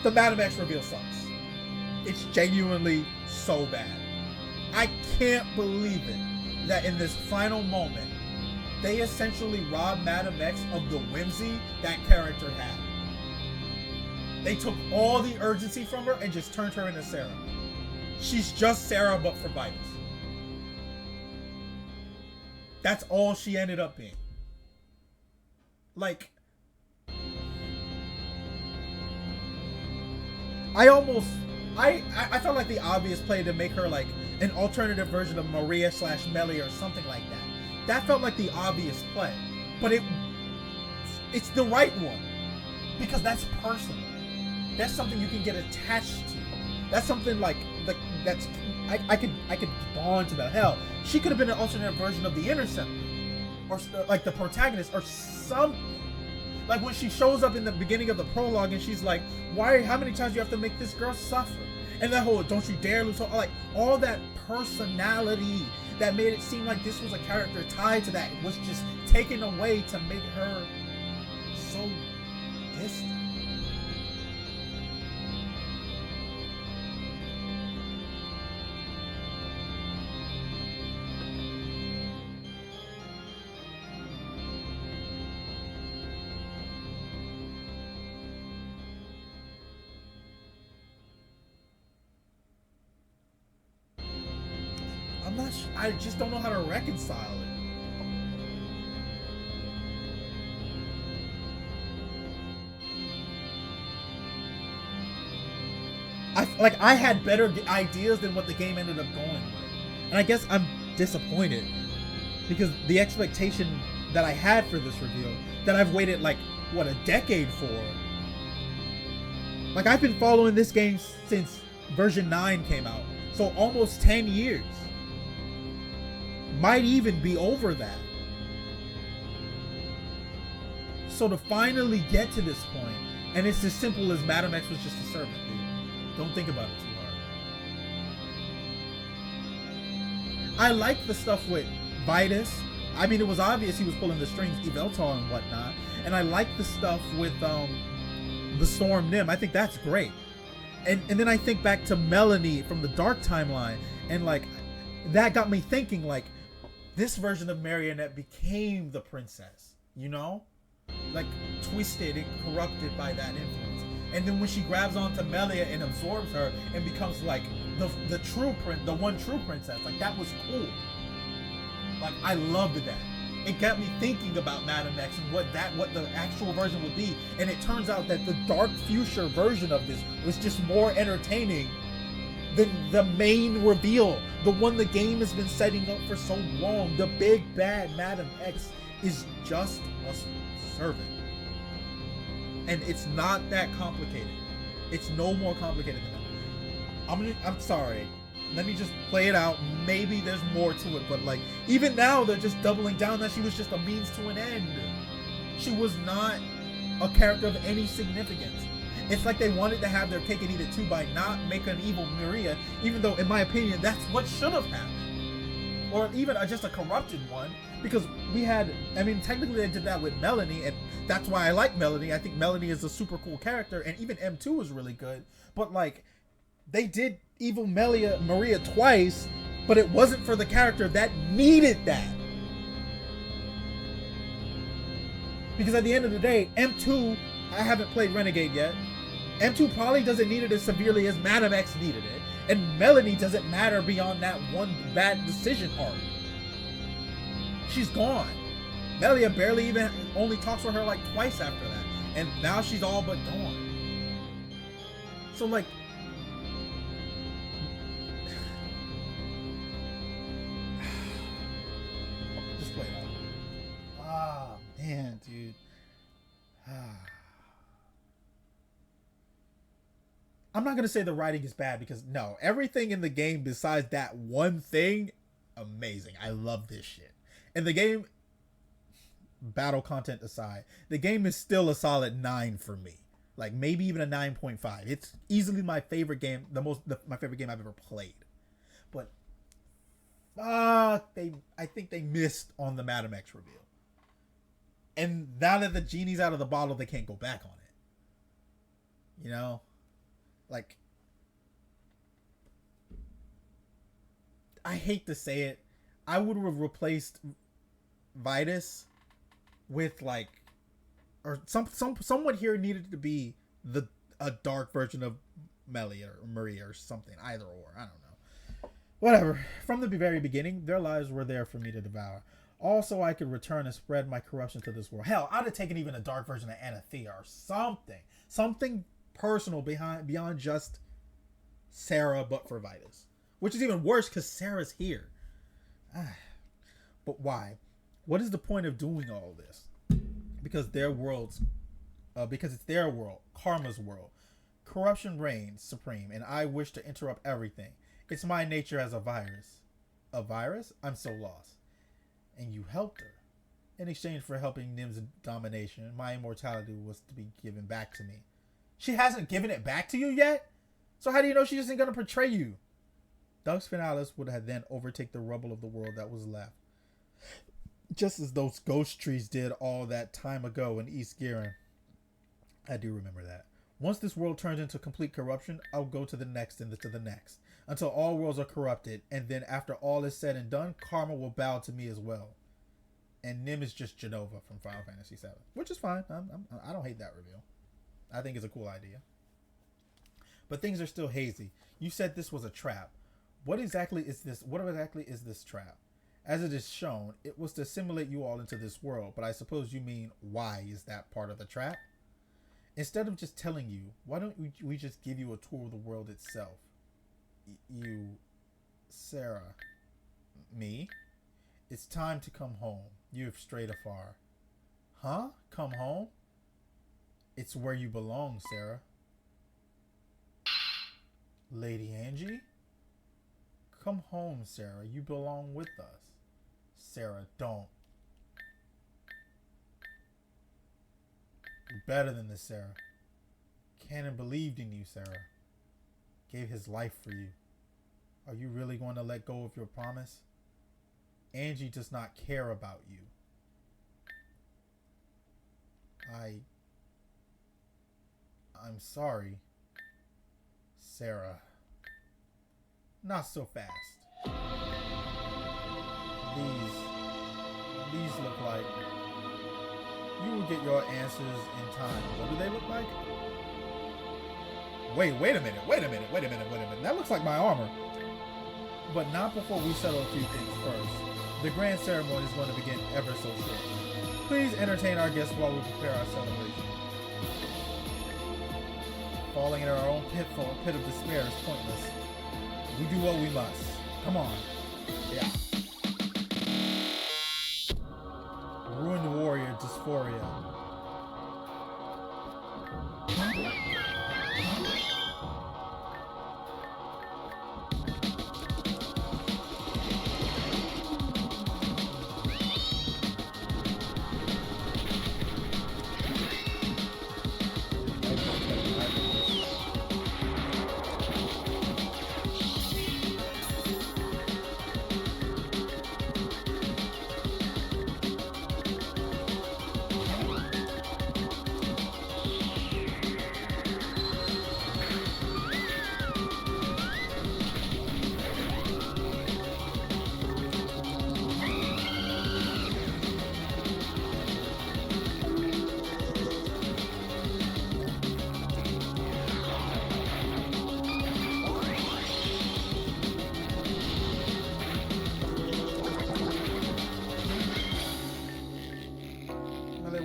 The Madam X reveal sucks. It's genuinely so bad. I can't believe it that in this final moment, they essentially robbed Madam X of the whimsy that character had. They took all the urgency from her and just turned her into Sarah. She's just Sarah, but for Vitus. That's all she ended up being. Like, I felt like the obvious play to make her like an alternative version of Maria / Melly or something like that. That felt like the obvious play, but it's the right one because that's personal. That's something you can get attached to. That's something like I could bond to that. Hell, she could have been an alternate version of the Interceptor, or like the protagonist, or something. Like when she shows up in the beginning of the prologue and she's like, how many times do you have to make this girl suffer? And that whole, don't you dare lose, like all that personality that made it seem like this was a character tied to that was just taken away to make her so distant. I just don't know how to reconcile it. I had better ideas than what the game ended up going with. And I guess I'm disappointed because the expectation that I had for this reveal that I've waited like, what, a decade for. Like I've been following this game since version 9 came out. So almost 10 years. Might even be over that. So to finally get to this point, and it's as simple as Madam X was just a servant, dude. Don't think about it too hard. I like the stuff with Vitus. I mean, it was obvious he was pulling the strings, Yveltal and whatnot. And I like the stuff with the Storm Nym. I think that's great. And then I think back to Melanie from the Dark Timeline, and like that got me thinking like this version of Marionette became the princess, you know? Like twisted and corrupted by that influence. And then when she grabs onto Melia and absorbs her and becomes like the one true princess, like that was cool. Like I loved that. it got me thinking about Madam X and what the actual version would be. And it turns out that the dark fuchsia version of this was just more entertaining than the main reveal, the one the game has been setting up for so long. The big bad Madam X is just a servant. And it's not that complicated. It's no more complicated than that. I'm sorry. Let me just play it out. Maybe there's more to it, but like, even now they're just doubling down that she was just a means to an end. She was not a character of any significance. It's like they wanted to have their cake and eat it too by not making an evil Maria, even though, in my opinion, that's what should have happened. Or even just a corrupted one, because we had, I mean, technically they did that with Melanie, and that's why I like Melanie. I think Melanie is a super cool character, and even M2 is really good, but like, they did evil Maria twice, but it wasn't for the character that needed that. Because at the end of the day, M2, I haven't played Renegade yet. M2 probably doesn't need it as severely as Madam X needed it. And Melanie doesn't matter beyond that one bad decision arc. She's gone. Melia barely even only talks to her like twice after that. And now she's all but gone. So like, just play it out. Ah, man, dude. I'm not going to say the writing is bad, because no, everything in the game besides that one thing, amazing. I love this shit. And the game, battle content aside, the game is still a solid 9 for me. Like maybe even a 9.5. It's easily my favorite game, my favorite game I've ever played. But I think they missed on the Madam X reveal. And now that the genie's out of the bottle, they can't go back on it. You know? Like, I hate to say it, I would have replaced Vitus with like, or someone here needed to be a dark version of Melia or Maria or something, either or, I don't know. Whatever. From the very beginning, their lives were there for me to devour. Also, I could return and spread my corruption to this world. Hell, I'd have taken even a dark version of Anathea or something personal beyond just Sarah, but for Vitus, which is even worse because Sarah's here. But why? What is the point of doing all this? Because because it's their world, Karma's world. Corruption reigns supreme, and I wish to interrupt everything. It's my nature as a virus. A virus? I'm so lost. And you helped her. In exchange for helping Nim's domination, my immortality was to be given back to me. She hasn't given it back to you yet? So how do you know she isn't going to betray you? Dux Finalis would have then overtake the rubble of the world that was left. Just as those ghost trees did all that time ago in East Giran. I do remember that. Once this world turns into complete corruption, I'll go to the next and to the next. Until all worlds are corrupted. And then after all is said and done, Karma will bow to me as well. And Nim is just Genova from Final Fantasy VII. Which is fine. I don't hate that reveal. I think it's a cool idea. But things are still hazy. You said this was a trap. What exactly is this trap? As it is shown, it was to assimilate you all into this world, but I suppose you mean, why is that part of the trap? Instead of just telling you, why don't we just give you a tour of the world itself? You, Sarah, me? It's time to come home. You have strayed afar. Huh? Come home? It's where you belong, Sarah. Lady Angie? Come home, Sarah. You belong with us. Sarah, don't. You're better than this, Sarah. Canon believed in you, Sarah. Gave his life for you. Are you really going to let go of your promise? Angie does not care about you. I'm sorry, Sarah. Not so fast. These look like you will get your answers in time. What do they look like? Wait a minute. That looks like my armor. But not before we settle a few things first. The grand ceremony is going to begin ever so shortly. Please entertain our guests while we prepare our celebration. Falling in our own pit of despair is pointless. We do what we must. Come on. Yeah. Ruined warrior dysphoria.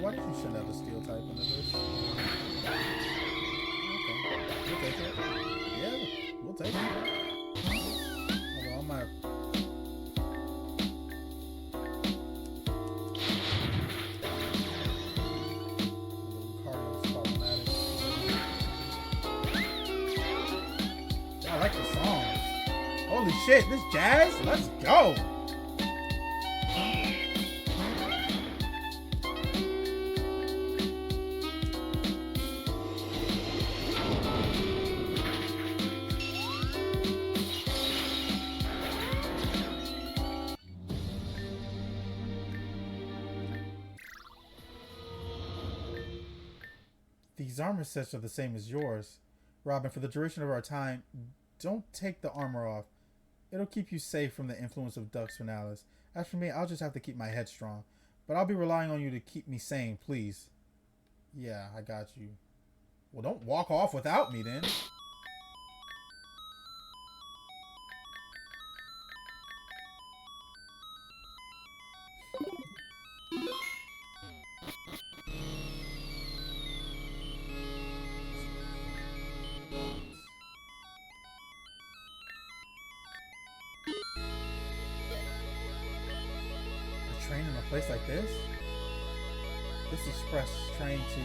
Why did you send out a steel type into this? Okay, we'll take it. Yeah, we'll take it. Although I might. Cardinal's problematic. I like the song. Holy shit, this jazz? Let's go! These armor sets are the same as yours. Robin, for the duration of our time, don't take the armor off. It'll keep you safe from the influence of Dux Finalis. As for me, I'll just have to keep my head strong. But I'll be relying on you to keep me sane, please. Yeah, I got you. Well, don't walk off without me, then. Train in a place like this? This express train to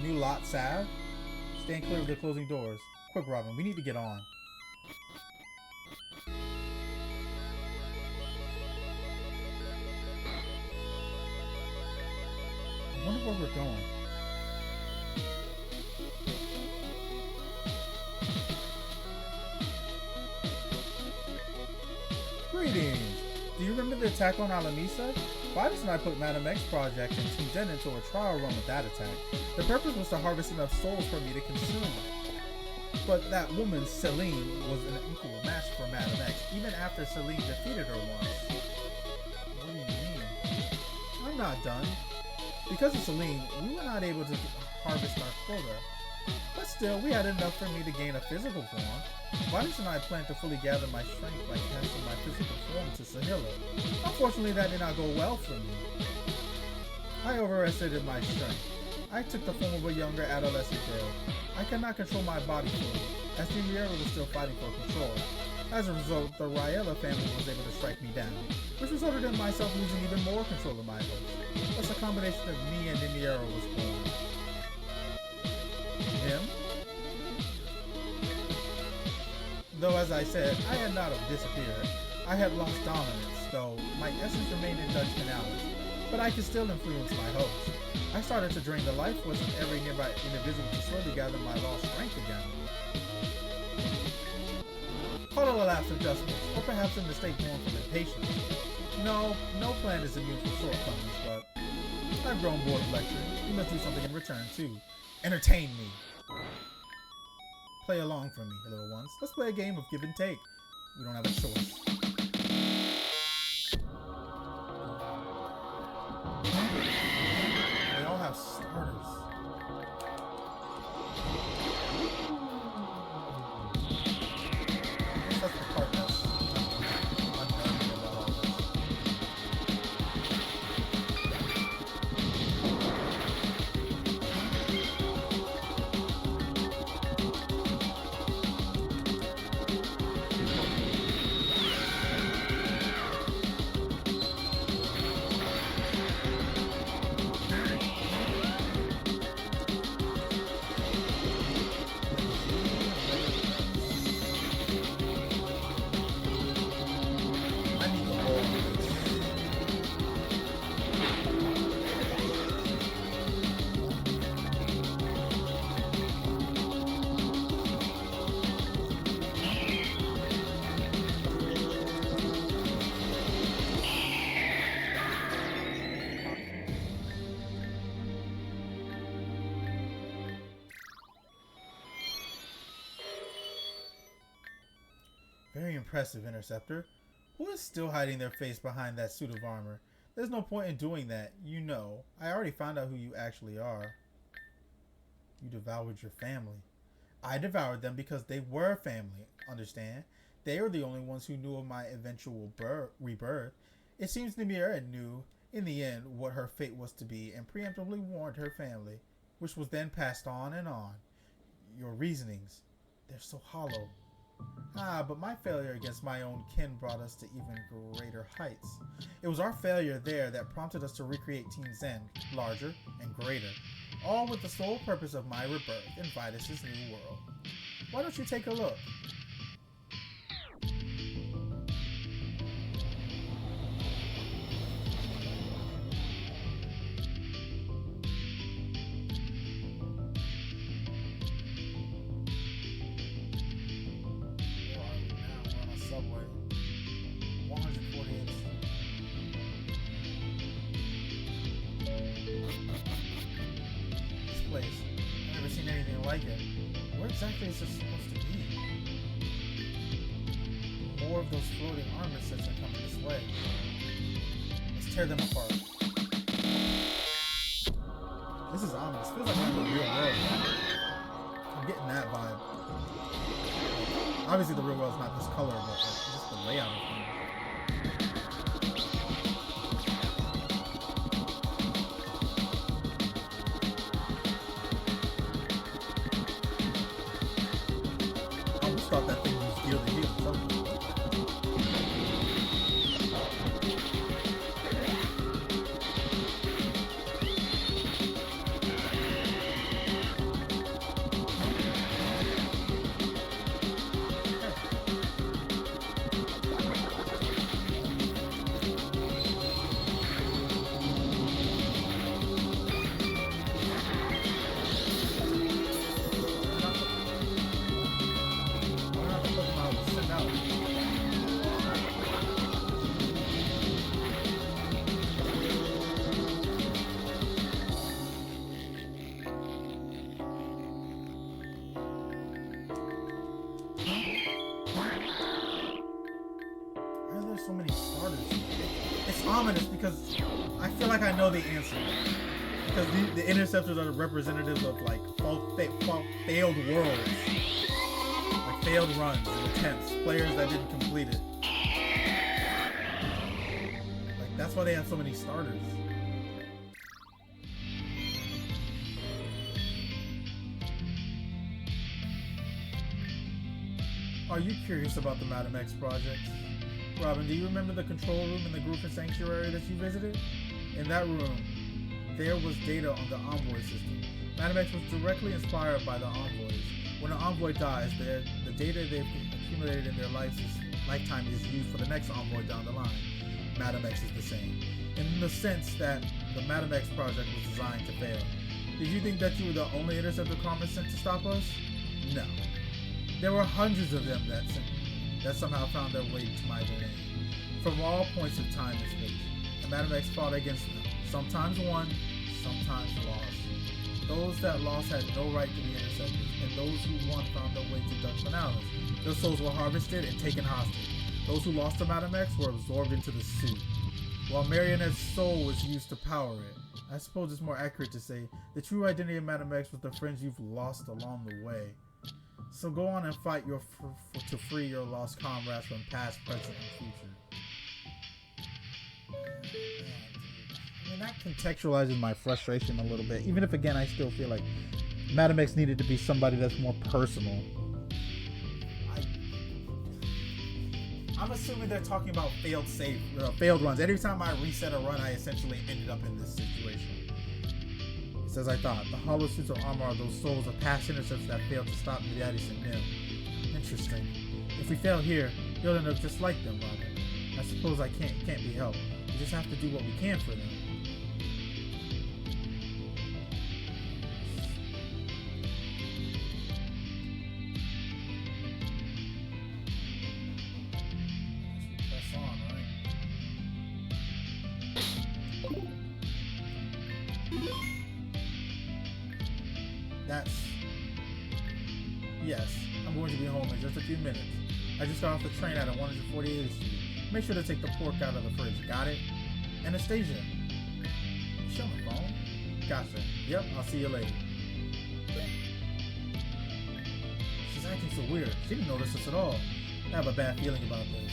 New Lot Sav? Stand clear of the closing doors. Quick, Robin, we need to get on. I wonder where we're going. Greetings! Do you remember the attack on Alamisa? Vitus and I put Madam X project and Team Zen into a trial run with that attack. The purpose was to harvest enough souls for me to consume. But that woman, Celine, was an equal match for Madam X, even after Celine defeated her once. What do you mean? I'm not done. Because of Celine, we were not able to harvest our quota. But still, we had enough for me to gain a physical form. Vitus and I planned to fully gather my strength by casting my physical form to Sahila. Unfortunately, that did not go well for me. I overestimated my strength. I took the form of a younger adolescent girl. I could not control my body fully, as Dimriera was still fighting for control. As a result, the Raella family was able to strike me down, which resulted in myself losing even more control of my host. Thus, a combination of me and Dimriera was born. Him? Though, as I said, I had not disappeared. I had lost dominance, though my essence remained in Dutch Finalis, but I could still influence my host. I started to drain the life force of every nearby individual to slowly gather my lost strength again. Call it a lapse of justice, or perhaps a mistake born from impatience. No plan is immune from shortcomings, but I've grown bored of lecturing. You must do something in return, too. Entertain me. Play along for me, little ones. Let's play a game of give and take. We don't have a choice. They all have starters. That's the impressive, Interceptor. Who is still hiding their face behind that suit of armor? There's no point in doing that. You know. I already found out who you actually are. You devoured your family. I devoured them because they were family, understand? They were the only ones who knew of my eventual rebirth. It seems Nymeria knew, in the end, what her fate was to be and preemptively warned her family, which was then passed on and on. Your reasonings, they're so hollow. But my failure against my own kin brought us to even greater heights. It was our failure there that prompted us to recreate Team Zen, larger and greater, all with the sole purpose of my rebirth in Vitus's new world. Why don't you take a look? Subway. 148th. This place. I've never seen anything like it. Where exactly is this supposed to be? More of those floating armor sets are coming this way. Let's tear them apart. This is ominous. Feels like we're in the real world. I'm getting that vibe. Obviously the real world is not this color, but just the layout of things. I almost thought that thing was deal to deal or something. So many starters. It's ominous because I feel like I know the answer. Because the interceptors are the representatives of like failed worlds, like failed runs and attempts, players that didn't complete it. Like that's why they have so many starters. Are you curious about the Madam X project? Robin, do you remember the control room in the Griffin Sanctuary that you visited? In that room, there was data on the Envoy system. Madam X was directly inspired by the Envoys. When an Envoy dies, the data they've accumulated in their lifetime is used for the next Envoy down the line. Madam X is the same, in the sense that the Madam X project was designed to fail. Did you think that you were the only Interceptor Karma sent to stop us? No. There were hundreds of them that somehow found their way to my domain, from all points of time and space. And Madam X fought against them, sometimes won, sometimes lost. Those that lost had no right to be interceptors, and those who won found their way to Dutch Finalis. Their souls were harvested and taken hostage. Those who lost to Madam X were absorbed into the suit, while Marionette's soul was used to power it. I suppose it's more accurate to say the true identity of Madam X was the friends you've lost along the way. So go on and fight to free your lost comrades from past, present, and future. I mean, that contextualizes my frustration a little bit. Even if, again, I still feel like Madam X needed to be somebody that's more personal. I'm assuming they're talking about failed runs. Every time I reset a run, I essentially ended up in this situation. As I thought, the hollow suits of armor are those souls of past interceptors that failed to stop Mediatis and Nim. Interesting. If we fail here, you'll end up just like them, Robin. I suppose it can't be helped. We just have to do what we can for them. Press on, right? Yes, I'm going to be home in just a few minutes. I just got off the train at 148th Street. Make sure to take the pork out of the fridge. Got it? Anastasia. Is she on the phone? Gotcha. Yep, I'll see you later. She's acting so weird. She didn't notice us at all. I have a bad feeling about this.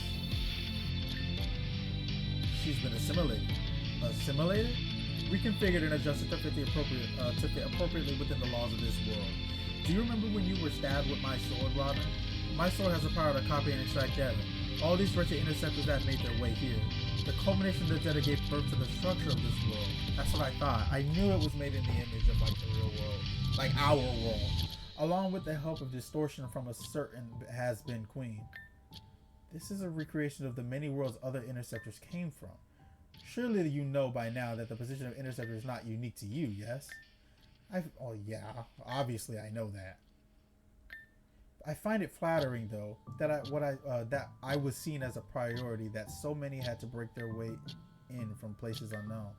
She's been assimilated. Assimilated? Reconfigured and adjusted to fit appropriately within the laws of this world. Do you remember when you were stabbed with my sword, Robin? My sword has the power to copy and extract data. All these wretched interceptors that made their way here. The culmination of the data gave birth to the structure of this world. That's what I thought. I knew it was made in the image of like the real world. Like our world. Along with the help of distortion from a certain has-been queen. This is a recreation of the many worlds other interceptors came from. Surely you know by now that the position of interceptor is not unique to you, yes? Oh yeah, obviously I know that. I find it flattering though that I was seen as a priority, that so many had to break their way in from places unknown,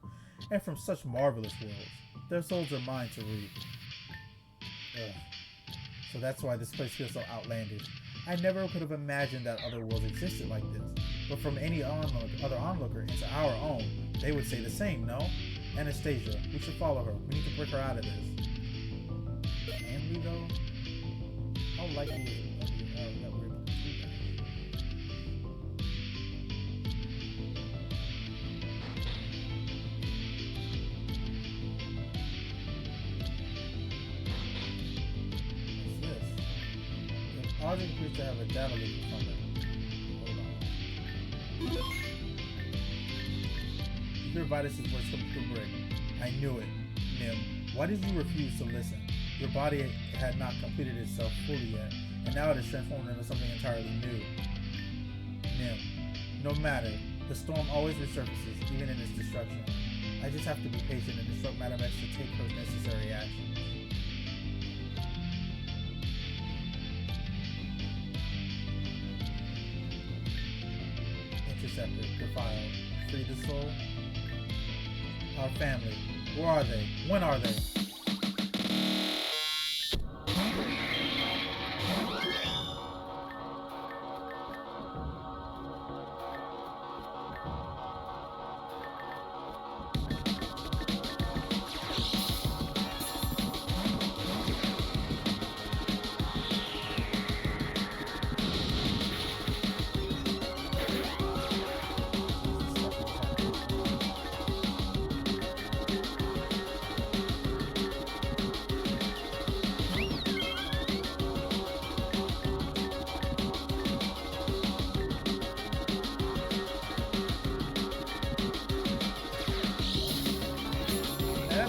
and from such marvelous worlds. Their souls are mine to reap. Ugh. So that's why this place feels so outlandish. I never could have imagined that other worlds existed like this. But from any other onlooker into our own, they would say the same, no? Anastasia, we should follow her. We need to break her out of this. Can we though? How likely is it that we're able to do that? What's this? The project appears to have a data leak from it. Hold on. You hear Vitus' voice coming through break. I knew it. Nim, why did you refuse to listen? Your body had not completed itself fully yet, and now it is transformed into something entirely new. Nim, no matter, the storm always resurfaces, even in its destruction. I just have to be patient and instruct Madam X to take her necessary actions. Interceptor, defiled, free the soul. Our family, where are they? When are they?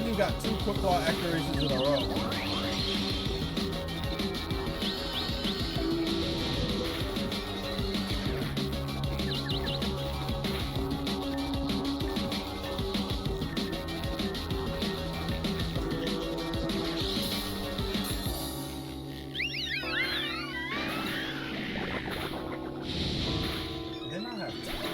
You got 2 quick claw activations in a row. Did they not have time?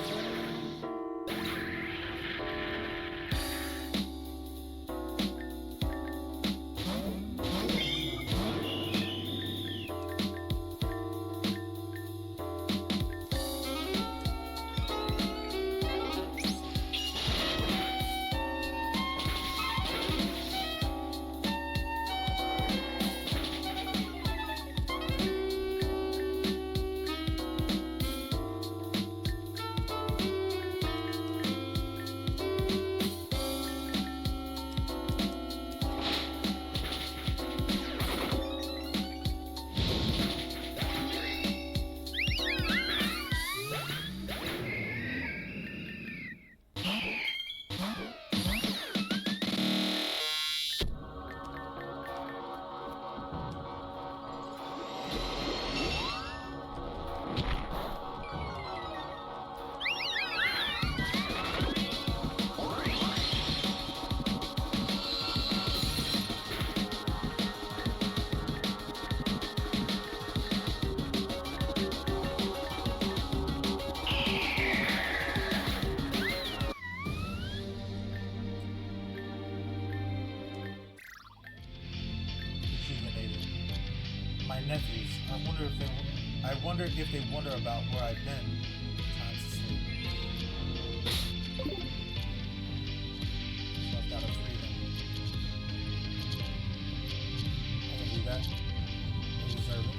nephews. I wonder if they will. I wondered if they wonder about where I've been. Time to sleep. So I've got to free them. I can do that. They deserve it.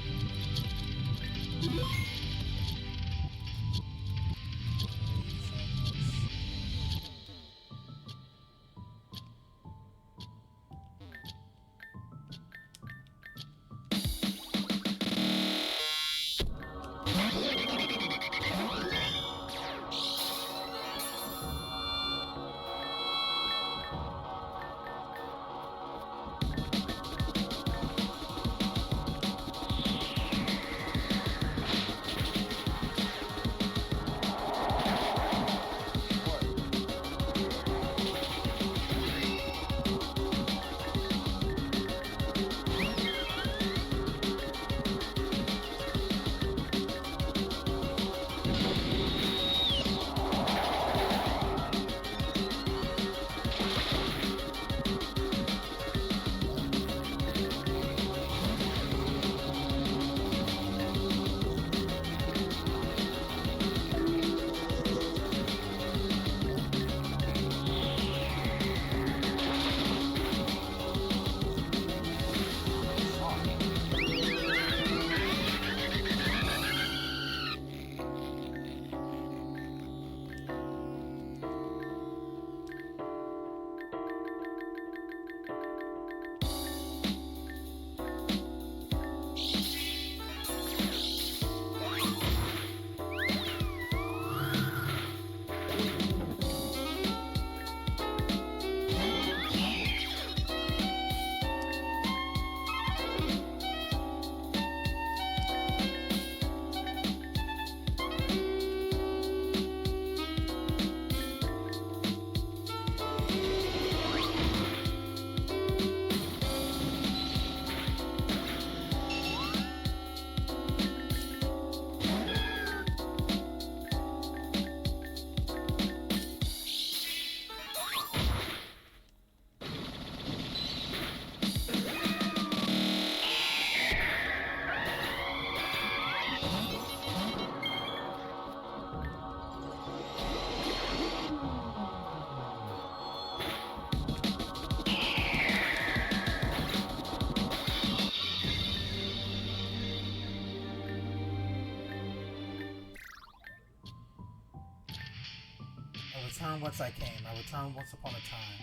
I return whence I came. I return once upon a time.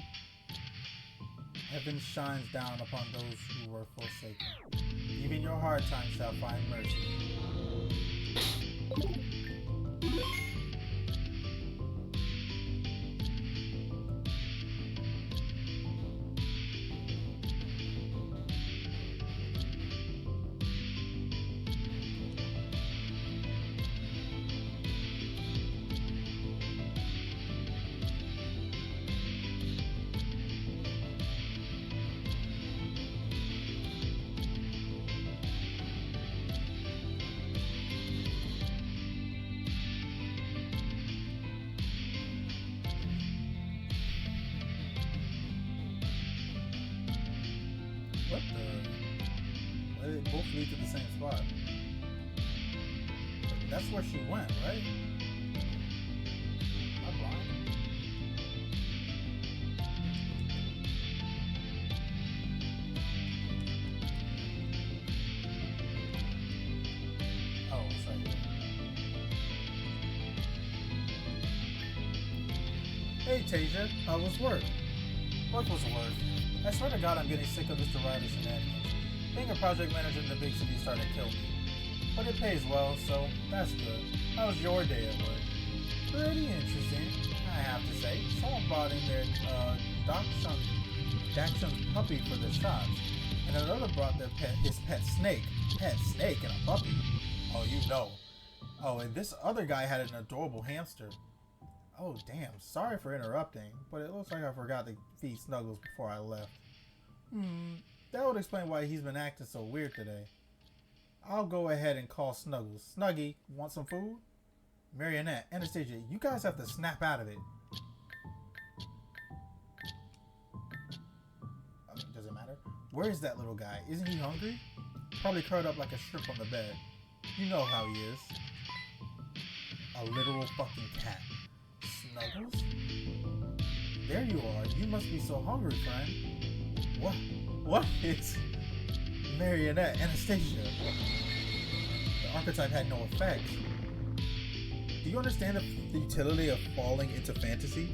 Heaven shines down upon those who were forsaken. Even your hard times shall find mercy. What the? Well, they both lead to the same spot. That's where she went, right? Am I blind? Oh, it's right here. Hey, Tasia, how was work? Work was work. I swear to God I'm getting sick of Mr. Riley's shenanigans. Being a project manager in the big city is starting to kill me. But it pays well, so that's good. How was your day at work? Pretty interesting, I have to say. Someone brought in their Dachshund's puppy for the shops, and another brought his pet snake. Pet snake and a puppy? Oh, you know. Oh, and this other guy had an adorable hamster. Oh, damn. Sorry for interrupting, but it looks like I forgot to feed Snuggles before I left. That would explain why he's been acting so weird today. I'll go ahead and call Snuggles. Snuggy, want some food? Marionette, Anastasia, you guys have to snap out of it. Does it matter? Where is that little guy? Isn't he hungry? Probably curled up like a shrimp on the bed. You know how he is. A literal fucking cat. Snuggles? There you are. You must be so hungry, friend. What is Marionette Anastasia? The archetype had no effect. Do you understand the utility of falling into fantasy?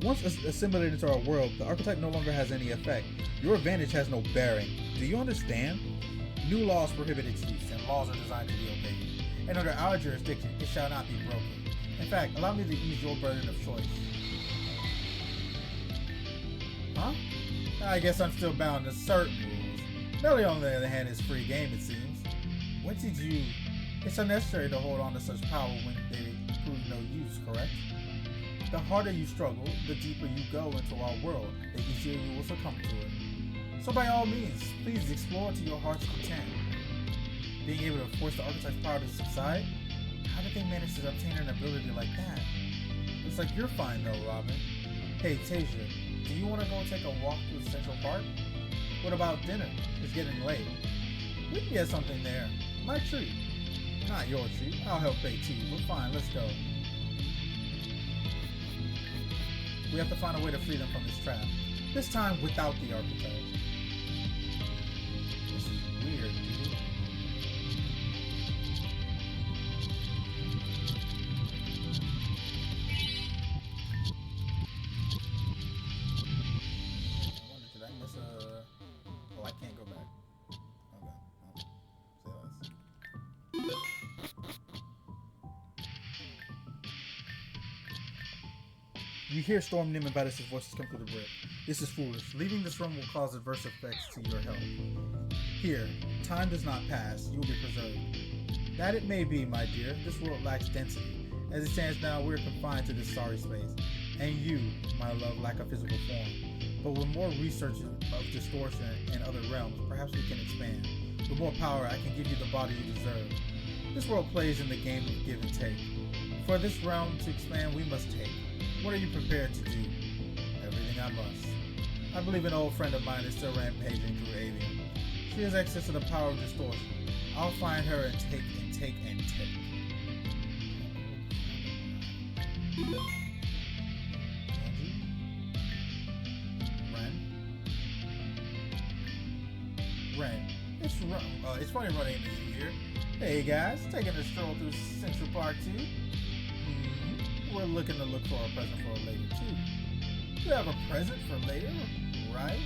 Once assimilated into our world, the archetype no longer has any effect. Your advantage has no bearing. Do you understand? New laws prohibit its use, and laws are designed to be obeyed. And under our jurisdiction, it shall not be broken. In fact, allow me to ease your burden of choice. Huh? I guess I'm still bound to certain rules. Melly, on the other hand, is free game, it seems. What did you... It's unnecessary to hold on to such power when they prove no use, correct? The harder you struggle, the deeper you go into our world, the easier you will succumb to it. So by all means, please explore to your heart's content. Being able to force the archetype's power to subside? How did they manage to obtain an ability like that? Looks like you're fine though, Robin. Hey, Tasia, do you want to go take a walk through Central Park? What about dinner? It's getting late. We can get something there. My treat. Not your treat. I'll help pay too, but fine, let's go. We have to find a way to free them from this trap. This time without the archetype. This is weird, dude. I wonder, did I miss a... Oh, I can't go back. Okay. Say less. You hear Storm Nim and Vadis' voices come through the rift. This is foolish. Leaving this room will cause adverse effects to your health. Here, time does not pass. You will be preserved. That it may be, my dear. This world lacks density. As it stands now, we are confined to this sorry space. And you, my love, lack a physical form. But with more research of distortion in other realms, perhaps we can expand. With more power, I can give you the body you deserve. This world plays in the game of give and take. For this realm to expand, we must take. What are you prepared to do? Everything I must. I believe an old friend of mine is still rampaging through Avian. She has access to the power of distortion. I'll find her and take and take and take. Ren. It's funny running into you here. Hey guys, taking a stroll through Central Park too? We're looking to look for a present for later too. You have a present for later, right?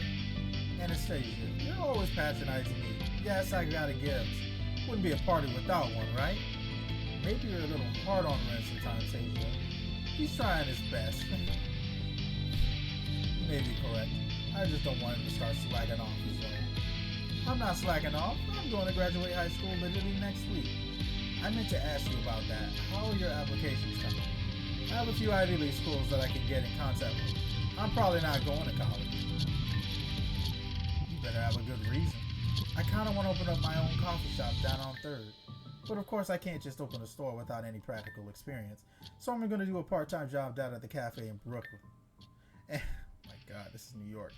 Anastasia, you're always patronizing me. Yes, I got a gift. Wouldn't be a party without one, right? Maybe you're a little hard on Ren sometimes, Tasia. He's trying his best. You may be correct. I just don't want him to start slacking off his own. I'm not slacking off. I'm going to graduate high school literally next week. I meant to ask you about that. How are your applications coming? I have a few Ivy League schools that I can get in contact with. I'm probably not going to college. You better have a good reason. I kind of want to open up my own coffee shop down on 3rd. But of course I can't just open a store without any practical experience. So I'm going to do a part-time job down at the cafe in Brooklyn. Oh my god, this is New York.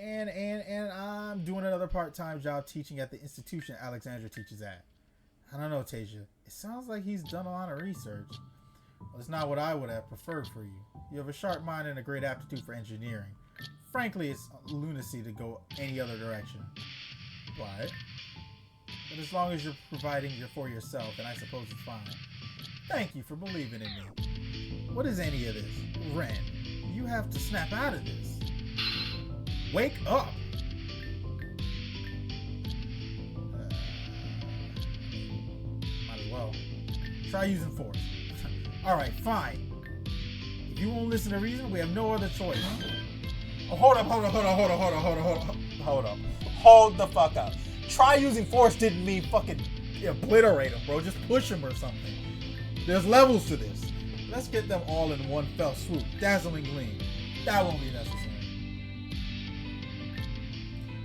And I'm doing another part-time job teaching at the institution Alexandra teaches at. I don't know, Tasia. It sounds like he's done a lot of research. Well, it's not what I would have preferred for you. You have a sharp mind and a great aptitude for engineering. Frankly, it's lunacy to go any other direction. Right? But as long as you're providing for yourself, then I suppose it's fine. Thank you for believing in me. What is any of this? Ren, you have to snap out of this. Wake up! Might as well. Try using force. Alright, fine. If you won't listen to reason, we have no other choice. Oh, hold up. Hold the fuck up. Try using force didn't mean fucking obliterate him, bro. Just push him or something. There's levels to this. Let's get them all in one fell swoop. Dazzling gleam. That won't be necessary.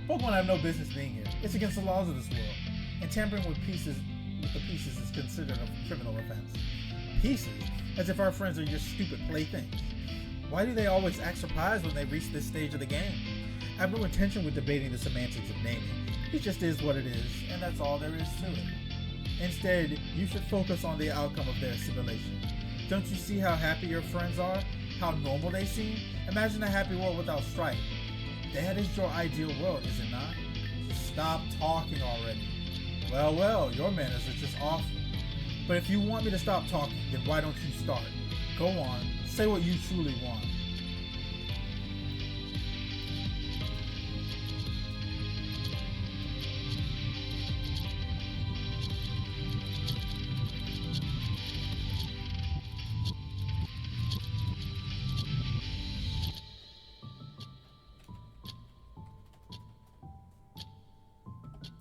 Pokemon have no business being here. It's against the laws of this world. And tampering with the pieces is considered a criminal offense. Pieces? As if our friends are your stupid playthings. Why do they always act surprised when they reach this stage of the game? I have no intention with debating the semantics of naming. It just is what it is, and that's all there is to it. Instead, you should focus on the outcome of their assimilation. Don't you see how happy your friends are? How normal they seem? Imagine a happy world without strife. That is your ideal world, is it not? Stop talking already. Well, your manners are just awful. But if you want me to stop talking, then why don't you start? Go on, say what you truly want.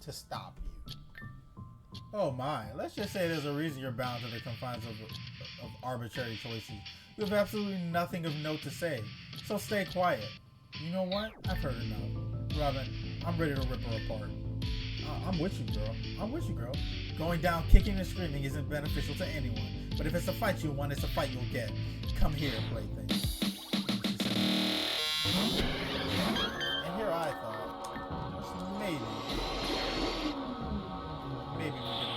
To stop you. Oh my, let's just say there's a reason you're bound to the confines of arbitrary choices. You have absolutely nothing of note to say, so stay quiet. You know what? I've heard enough. Robin, I'm ready to rip her apart. I'm with you, girl. I'm with you, girl. Going down kicking and screaming isn't beneficial to anyone, but if it's a fight you want, it's a fight you'll get. Come here, plaything. And here I thought, maybe we get a little far.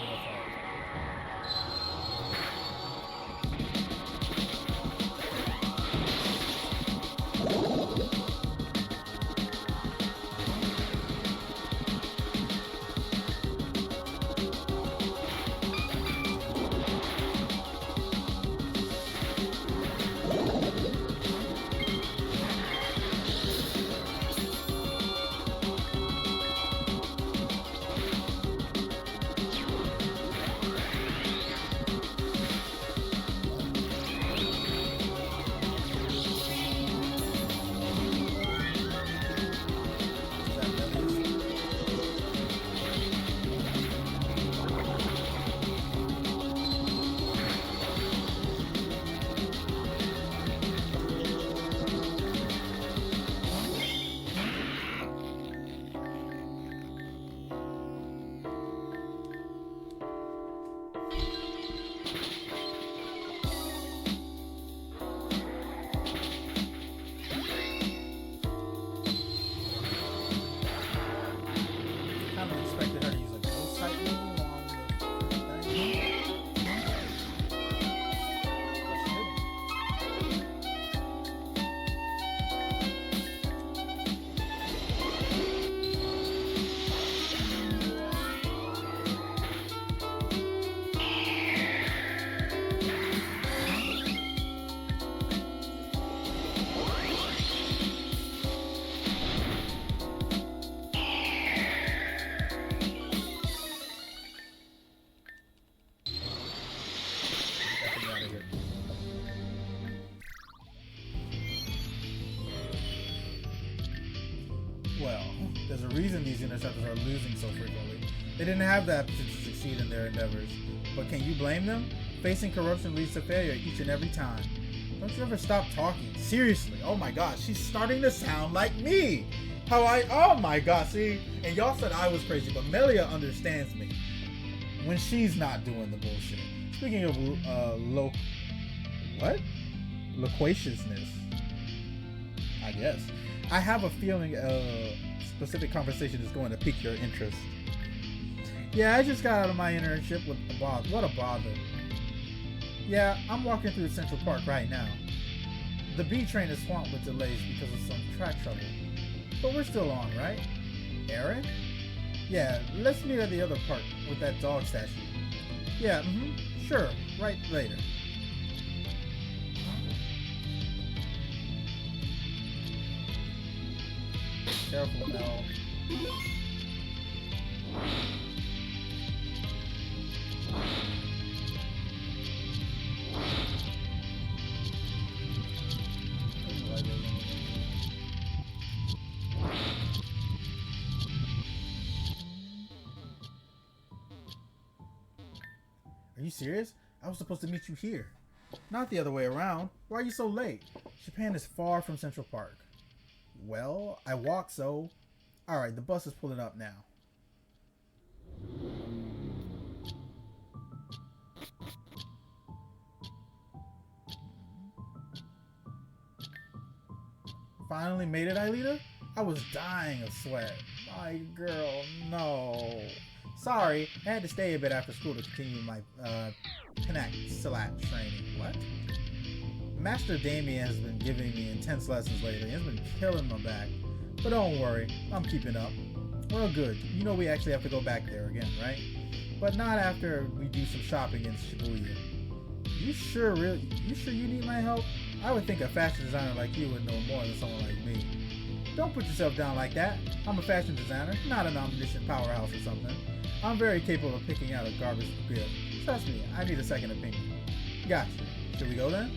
Well, there's a reason these interceptors are losing so frequently. They didn't have that to succeed in their endeavors. But can you blame them? Facing corruption leads to failure each and every time. Don't you ever stop talking. Seriously. Oh my gosh, she's starting to sound like me. Oh my gosh, see? And y'all said I was crazy, but Melia understands me when she's not doing the bullshit. Speaking of loquaciousness, I guess. I have a feeling a specific conversation is going to pique your interest. Yeah, I just got out of my internship with a bother. What a bother. Yeah, I'm walking through Central Park right now. The B train is swamped with delays because of some track trouble. But we're still on, right? Aaron? Yeah, let's meet at the other park with that dog statue. Yeah, sure, right later. Careful, Mel. Are you serious? I was supposed to meet you here. Not the other way around. Why are you so late? Japan is far from Central Park. Well, I walked, so... Alright, the bus is pulling up now. Finally made it, Aelita? I was dying of sweat. My girl, no. Sorry, I had to stay a bit after school to continue my Silat training. What? Master Damien has been giving me intense lessons lately. He's been killing my back. But don't worry, I'm keeping up. Well, good. You know we actually have to go back there again, right? But not after we do some shopping in Shibuya. You sure you need my help? I would think a fashion designer like you would know more than someone like me. Don't put yourself down like that. I'm a fashion designer, not an omniscient powerhouse or something. I'm very capable of picking out a garbage bib. Trust me, I need a second opinion. Gotcha. Should we go then?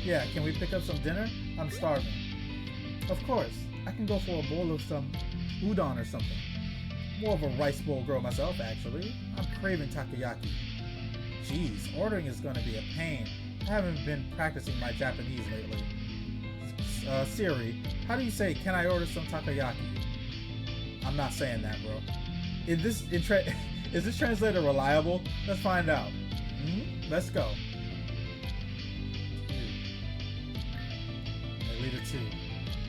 Yeah, can we pick up some dinner? I'm starving. Of course. I can go for a bowl of some udon or something. More of a rice bowl girl myself, actually. I'm craving takoyaki. Jeez, ordering is going to be a pain. I haven't been practicing my Japanese lately. Siri, how do you say, can I order some takoyaki? I'm not saying that, bro. Is this translator reliable? Let's find out. Let's go. They lead to 2.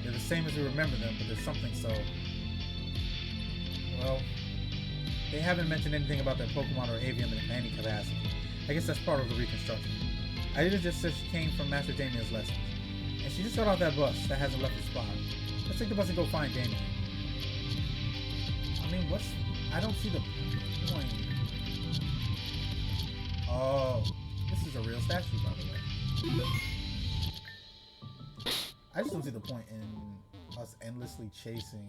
They're the same as we remember them, but there's something so... Well, they haven't mentioned anything about their Pokemon or avium in any capacity. I guess that's part of the reconstruction. Aida just said she came from Master Damien's lessons. And she just got off that bus that hasn't left the spot. Let's take the bus and go find Damien. I mean, I don't see the point. Oh, this is a real statue, by the way. I just don't see the point in us endlessly chasing.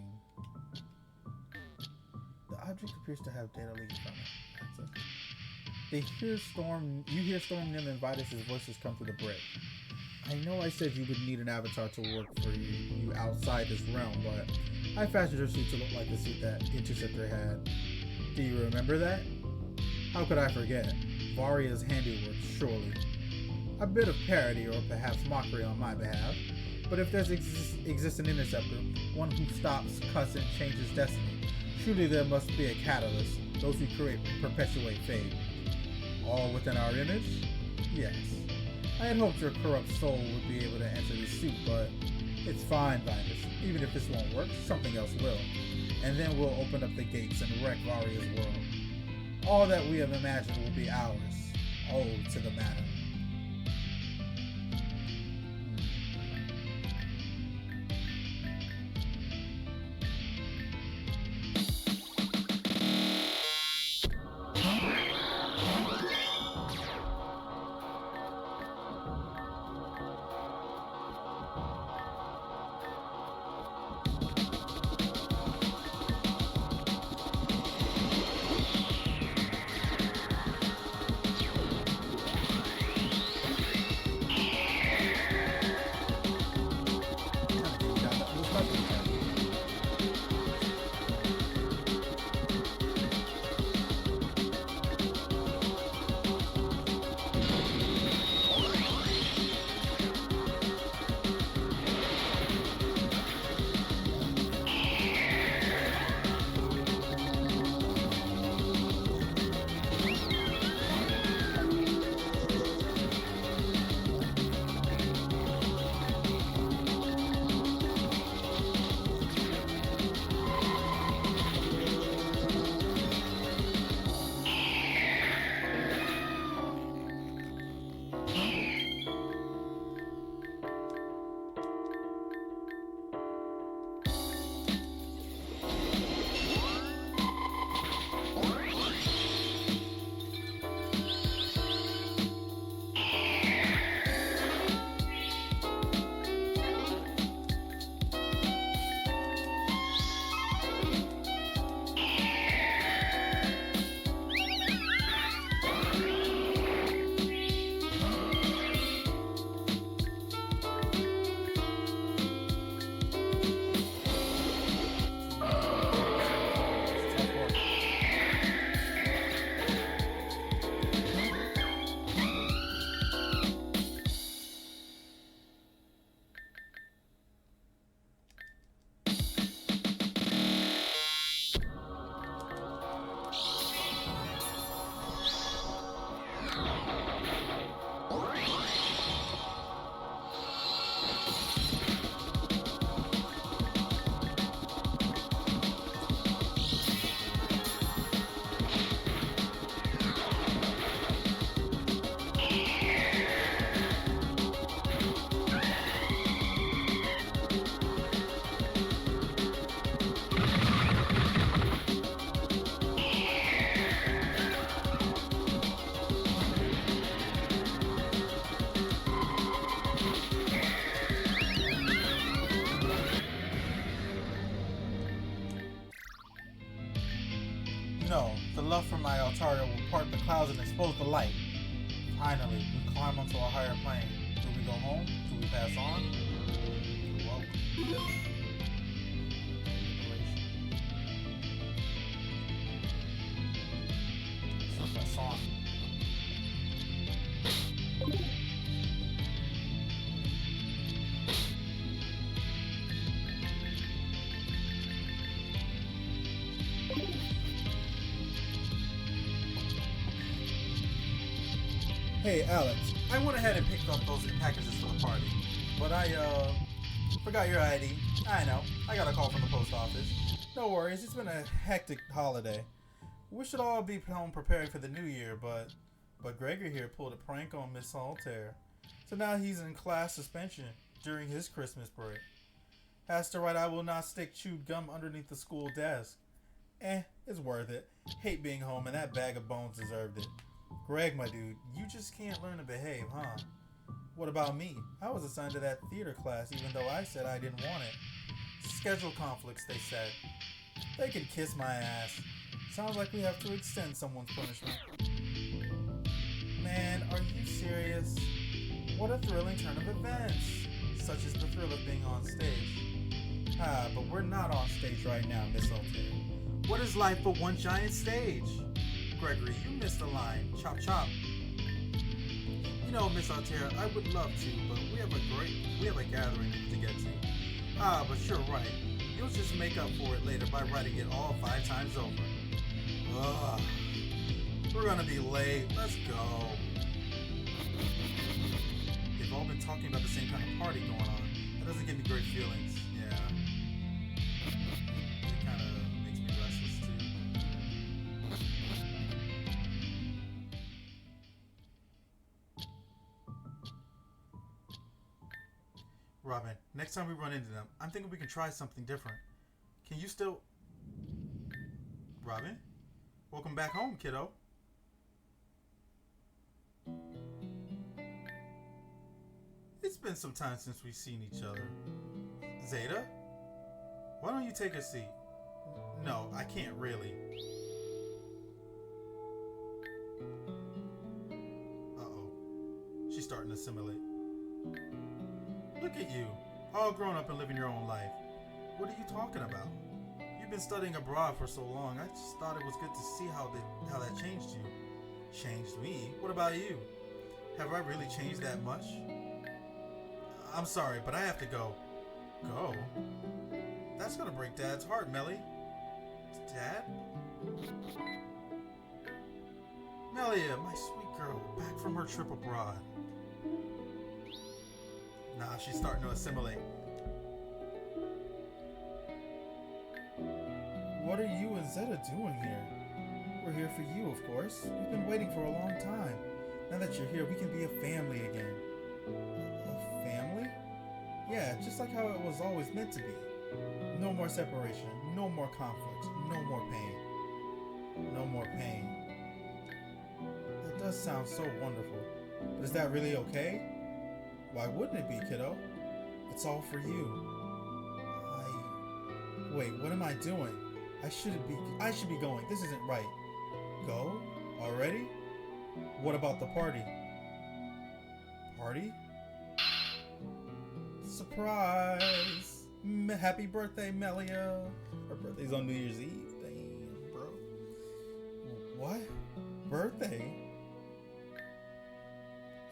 The object appears to have data leaking from it. You hear Storm Nim and Vitus's voices come through the brick. I know I said you would need an avatar to work for you outside this realm, but I fashioned your suit to look like the suit that Interceptor had. Do you remember that? How could I forget? Varia's handiwork, surely. A bit of parody or perhaps mockery on my behalf, but if there's exists an Interceptor, one who stops, cuts, and changes destiny, surely there must be a catalyst. Those who create perpetuate fate. All within our image? Yes. I had hoped your corrupt soul would be able to enter the suit, but it's fine, Vitus. Even if this won't work, something else will. And then we'll open up the gates and wreck Varia's world. All that we have imagined will be ours. Oh, to the matter. love for my Altaria will part the clouds and expose the light. Finally, we climb onto a higher plane. Do we go home? Do we pass on? Well, so pass on. Hey Alex, I went ahead and picked up those packages for the party, but I forgot your ID. I know, I got a call from the post office. No worries, it's been a hectic holiday. We should all be home preparing for the new year, but Gregory here pulled a prank on Miss Altair. So now he's in class suspension during his Christmas break. Has to write, I will not stick chewed gum underneath the school desk. It's worth it. Hate being home and that bag of bones deserved it. Greg, my dude, you just can't learn to behave, huh? What about me? I was assigned to that theater class even though I said I didn't want it. Schedule conflicts, they said. They can kiss my ass. Sounds like we have to extend someone's punishment. Man, are you serious? What a thrilling turn of events. Such is the thrill of being on stage. But we're not on stage right now, Miss Altair. What is life but one giant stage? Gregory, you missed a line. Chop chop. You know, Miss Altair, I would love to, but we have a gathering to get to. But you're right. You'll just make up for it later by writing it all 5 times over. Ugh. We're gonna be late. Let's go. They've all been talking about the same kind of party going on. That doesn't give me great feelings. Yeah. It kind of makes me restless too. Robin, next time we run into them, I'm thinking we can try something different. Can you still... Robin? Welcome back home, kiddo. It's been some time since we've seen each other. Zeta? Why don't you take a seat? No, I can't really. Uh-oh. She's starting to assimilate. Look at you, all grown up and living your own life. What are you talking about? You've been studying abroad for so long, I just thought it was good to see how that changed you. Changed me? What about you? Have I really changed that much? I'm sorry, but I have to go. Go? That's gonna break Dad's heart, Melly. Dad? Melia, my sweet girl, back from her trip abroad. Nah, she's starting to assimilate. What are you and Zeta doing here? We're here for you, of course. We've been waiting for a long time. Now that you're here, we can be a family again. A family? Yeah, just like how it was always meant to be. No more separation, no more conflicts, no more pain. No more pain. That does sound so wonderful. But is that really okay? Why wouldn't it be, kiddo? It's all for you. Wait, what am I doing? I should be going. This isn't right. Go? Already? What about the party? Party? Surprise! Happy birthday, Melia. Her birthday's on New Year's Eve. Damn, bro. What? Birthday?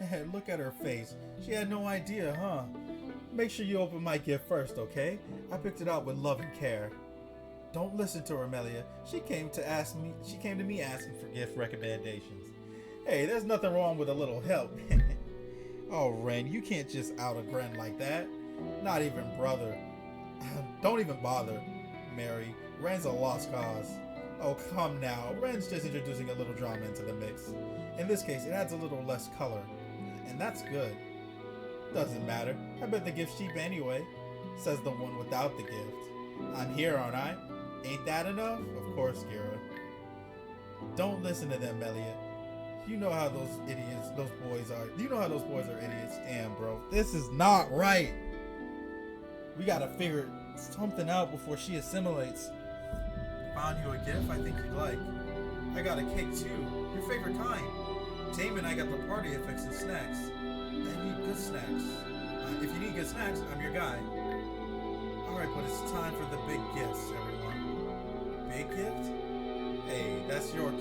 Hey, look at her face. She had no idea, huh? Make sure you open my gift first, okay? I picked it out with love and care. Don't listen to her, Melia. She came to me asking for gift recommendations. Hey, there's nothing wrong with a little help. Oh, Ren, you can't just out a Gren like that. Not even brother. Don't even bother, Mary. Ren's a lost cause. Oh, come now. Ren's just introducing a little drama into the mix. In this case, it adds a little less color. And that's good. Doesn't matter. I bet the gift's cheap anyway, says the one without the gift. I'm here, aren't I? Ain't that enough? Of course, Gira. Don't listen to them, Elliot. You know how those boys are idiots. Damn, bro. This is not right. We gotta figure something out before she assimilates. Found you a gift I think you'd like. I got a cake too. Your favorite kind. Tame and I got the party effects and snacks. I need good snacks. If you need good snacks, I'm your guy. Alright, but it's time for the big gifts, everyone. Big gift? Hey, that's your cue.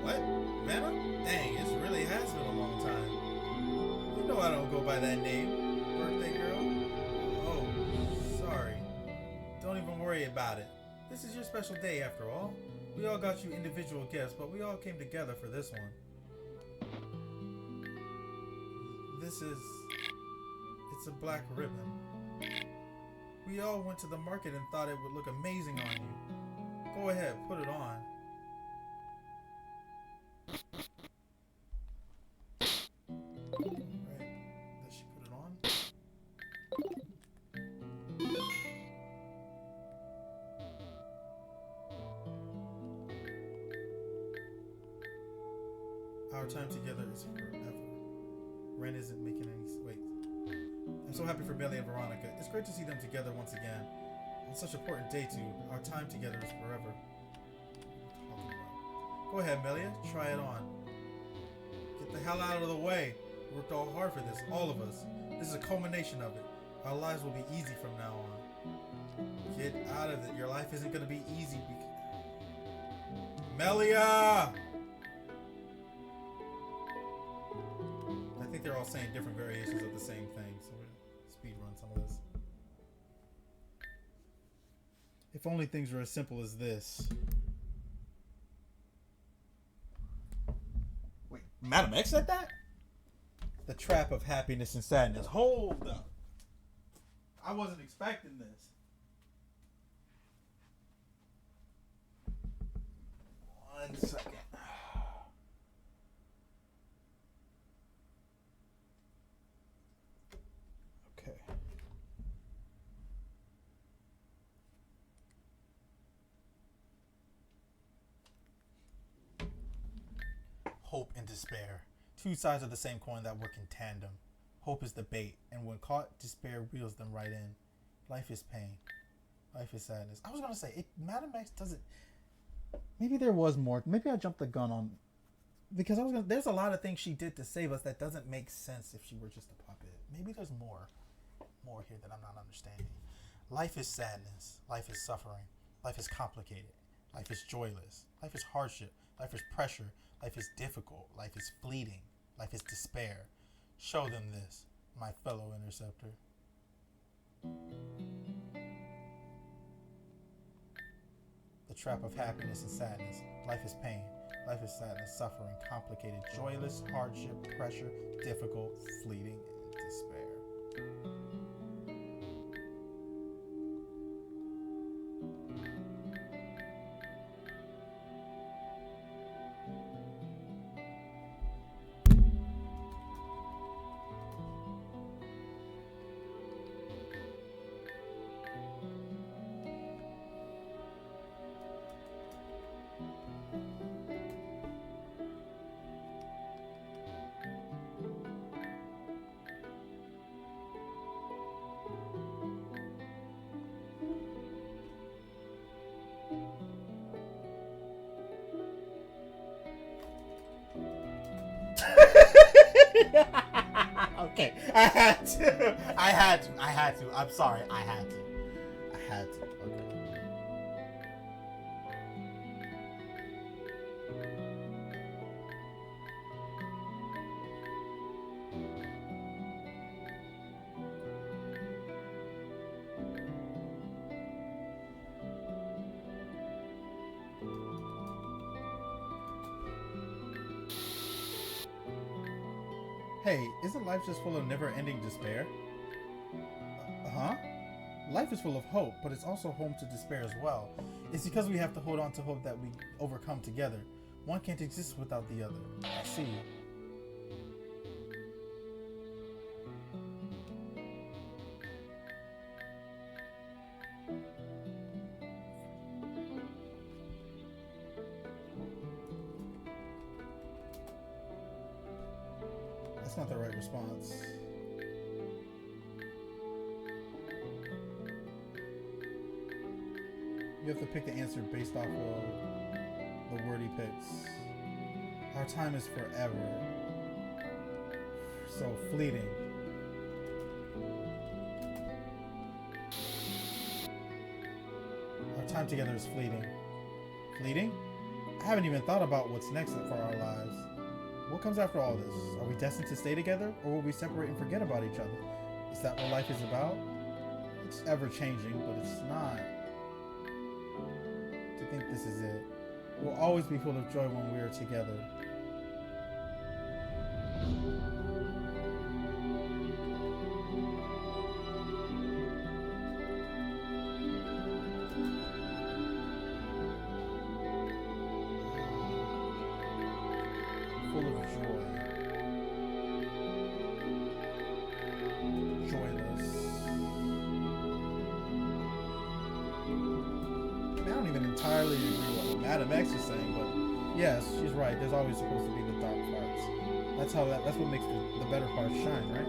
What? Venom? Dang, it really has been a long time. You know I don't go by that name, birthday girl. Oh, sorry. Don't even worry about it. This is your special day after all. We all got you individual gifts, but we all came together for this one. It's a black ribbon. We all went to the market and thought it would look amazing on you. Go ahead, put it on. Alright, does she put it on? Our time together is forever. Ren isn't making any... Wait. I'm so happy for Bailey and Veronica. It's great to see them together once again. On such an important day too. Our time together is forever. Go ahead, Melia. Try it on. Get the hell out of the way. We worked all hard for this. All of us. This is a culmination of it. Our lives will be easy from now on. Get out of it. Your life isn't going to be easy. Melia! I think they're all saying different variations of the same thing, so we're gonna speed run some of this. If only things were as simple as this. Wait, Madam X said that? The trap of happiness and sadness. Hold up. I wasn't expecting this. One second. Hope and despair. Two sides of the same coin that work in tandem. Hope is the bait, and when caught, despair reels them right in. Life is pain. Life is sadness. I was going to say, Madam X doesn't... Maybe there was more. Maybe I jumped the gun on... Because there's a lot of things she did to save us that doesn't make sense if she were just a puppet. Maybe there's more here that I'm not understanding. Life is sadness. Life is suffering. Life is complicated. Life is joyless. Life is hardship. Life is pressure. Life is difficult. Life is fleeting. Life is despair. Show them this, my fellow Interceptor. The trap of happiness and sadness. Life is pain. Life is sadness, suffering, complicated, joyless, hardship, pressure, difficult, fleeting, and despair. Okay, I had to. I'm sorry, I had to. Okay. Hey, isn't life just full of never-ending despair? Huh? Life is full of hope, but it's also home to despair as well. It's because we have to hold on to hope that we overcome together. One can't exist without the other. I see. not the right response. You have to pick the answer based off of the word he picks. Our time is forever. So fleeting. Our time together is fleeting. Fleeting? I haven't even thought about what's next for our lives. What comes after all this? Are we destined to stay together, or will we separate and forget about each other? Is that what life is about? It's ever changing, but it's not. To think this is it. We'll always be full of joy when we are together. Full of joy. Joyless. I don't even entirely agree with what Madam X is saying, but yes, she's right. There's always supposed to be the dark parts. That's what makes the better parts shine, right?